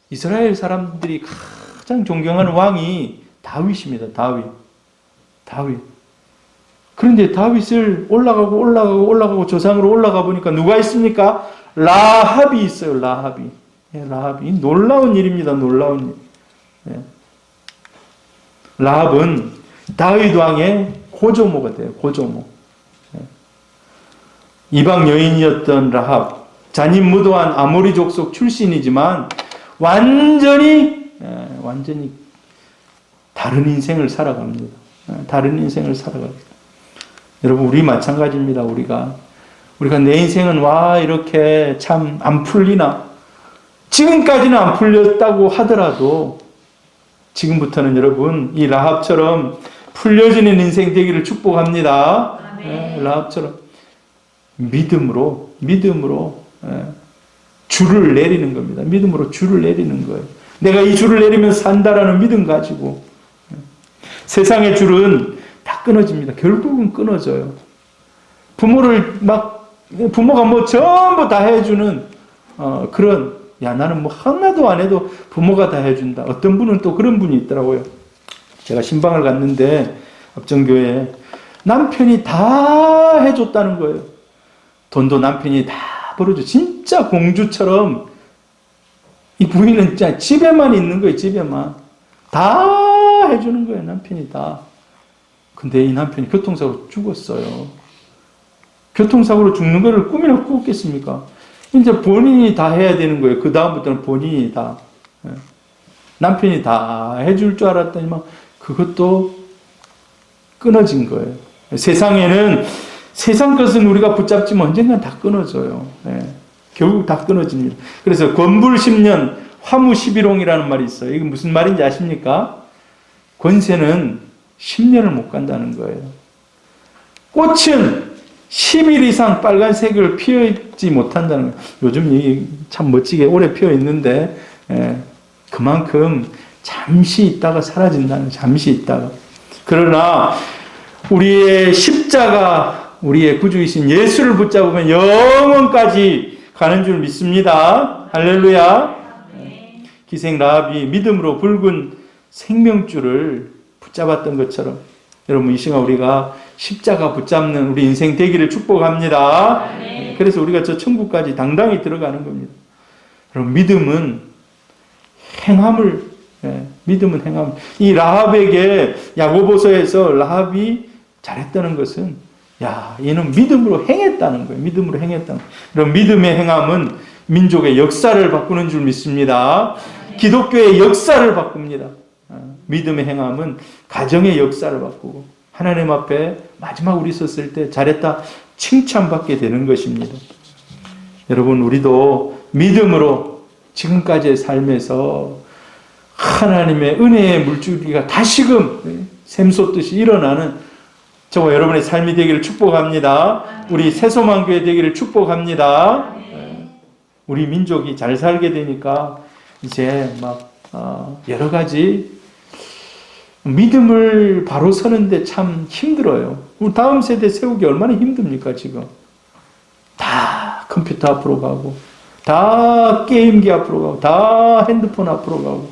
S2: 이스라엘 사람들이 가장 존경하는 왕이 다윗입니다. 다윗. 그런데 다윗을 올라가고 조상으로 올라가 보니까 누가 있습니까? 라합이 있어요. 라합이. 놀라운 일입니다. 놀라운 일. 라합은 다윗 왕의 고조모가 돼요. 고조모. 이방 여인이었던 라합. 잔인무도한 아모리 족속 출신이지만 완전히 다른 인생을 살아갑니다. 다른 인생을 살아갑니다. 여러분 우리 마찬가지입니다. 우리가 내 인생은 이렇게 참 안 풀리나? 지금까지는 안 풀렸다고 하더라도 지금부터는 여러분 이 라합처럼 풀려지는 인생 되기를 축복합니다. 라합처럼 믿음으로 줄을 내리는 겁니다. 믿음으로 줄을 내리는 거예요. 내가 이 줄을 내리면 산다라는 믿음 가지고. 세상의 줄은 다 끊어집니다. 결국은 끊어져요. 부모가 뭐 전부 다 해주는 그런, 야, 나는 뭐 하나도 안 해도 부모가 다 해준다. 어떤 분은 또 그런 분이 있더라고요. 제가 신방을 갔는데 압정교회에 남편이 다 해줬다는 거예요. 돈도 남편이 다 벌어줘. 진짜 공주처럼 이 부인은 진짜 집에만 있는 거예요. 집에만. 다 해주는 거예요. 남편이 다. 근데 이 남편이 교통사고로 죽었어요. 교통사고로 죽는 거를 꿈이나 꾸겠습니까? 이제 본인이 다 해야 되는 거예요. 그 다음부터는 본인이 다. 남편이 다 해줄 줄 알았더니만 그것도 끊어진 거예요. 세상에는 세상 것은 우리가 붙잡지만 언젠간 다 끊어져요. 결국 다 끊어집니다. 그래서 권불 10년 화무 11홍이라는 말이 있어요. 이게 무슨 말인지 아십니까? 권세는 10년을 못 간다는 거예요. 꽃은 10일 이상 빨간색을 피우지 못한다는 거예요. 요즘 이 참 멋지게 오래 피어 있는데 그만큼 잠시 있다가 사라진다는 거예요. 잠시 있다가. 그러나 우리의 십자가, 우리의 구주이신 예수를 붙잡으면 영원까지 가는 줄 믿습니다. 할렐루야. 기생 라합이 믿음으로 붉은 생명줄을 붙잡았던 것처럼 여러분 이 시간 우리가 십자가 붙잡는 우리 인생 되기를 축복합니다. 그래서 우리가 저 천국까지 당당히 들어가는 겁니다. 여러분 믿음은 행함을, 믿음은 행함. 이 라합에게 야고보서에서 라합이 잘했다는 것은, 야, 얘는 믿음으로 행했다는 거예요. 믿음으로 행했다는 거예요. 여러분 믿음의 행함은 민족의 역사를 바꾸는 줄 믿습니다. 기독교의 역사를 바꿉니다. 믿음의 행함은 가정의 역사를 바꾸고 하나님 앞에 마지막 우리 섰을 때 잘했다 칭찬받게 되는 것입니다. 여러분 우리도 믿음으로 지금까지의 삶에서 하나님의 은혜의 물줄기가 다시금 샘솟듯이 일어나는 저와 여러분의 삶이 되기를 축복합니다. 우리 새소망교회 되기를 축복합니다. 우리 민족이 잘 살게 되니까 이제 막 여러 가지 믿음을 바로 서는데 참 힘들어요. 우리 다음 세대 세우기 얼마나 힘듭니까 지금. 다 컴퓨터 앞으로 가고 다 게임기 앞으로 가고 다 핸드폰 앞으로 가고.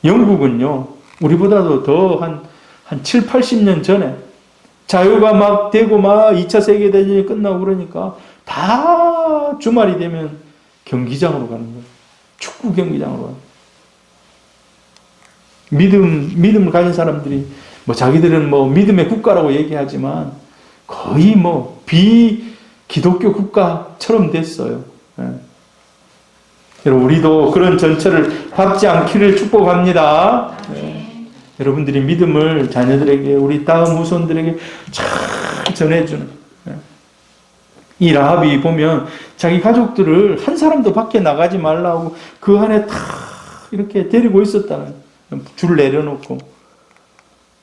S2: 영국은요 우리보다도 더 한 7, 80년 전에 자유가 막 되고 막 2차 세계대전이 끝나고 그러니까 다 주말이 되면 경기장으로 가는 거예요. 축구 경기장으로 가는 거예요. 믿음을 가진 사람들이 뭐 자기들은 뭐 믿음의 국가라고 얘기하지만 거의 뭐 비기독교 국가처럼 됐어요. 여러분 우리도 그런 전철을 밟지 않기를 축복합니다. 여러분들이 믿음을 자녀들에게 우리 다음 후손들에게 잘 전해주는. 이 라합이 보면 자기 가족들을 한 사람도 밖에 나가지 말라고 그 안에 다 이렇게 데리고 있었다는 줄 내려놓고.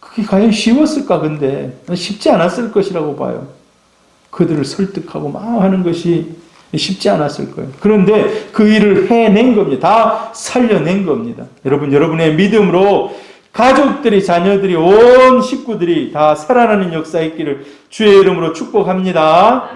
S2: 그게 과연 쉬웠을까? 근데 쉽지 않았을 것이라고 봐요. 그들을 설득하고 막 하는 것이 쉽지 않았을 거예요. 그런데 그 일을 해낸 겁니다. 다 살려낸 겁니다. 여러분, 여러분의 믿음으로 가족들이, 자녀들이, 온 식구들이 다 살아나는 역사 있기를 주의 이름으로 축복합니다.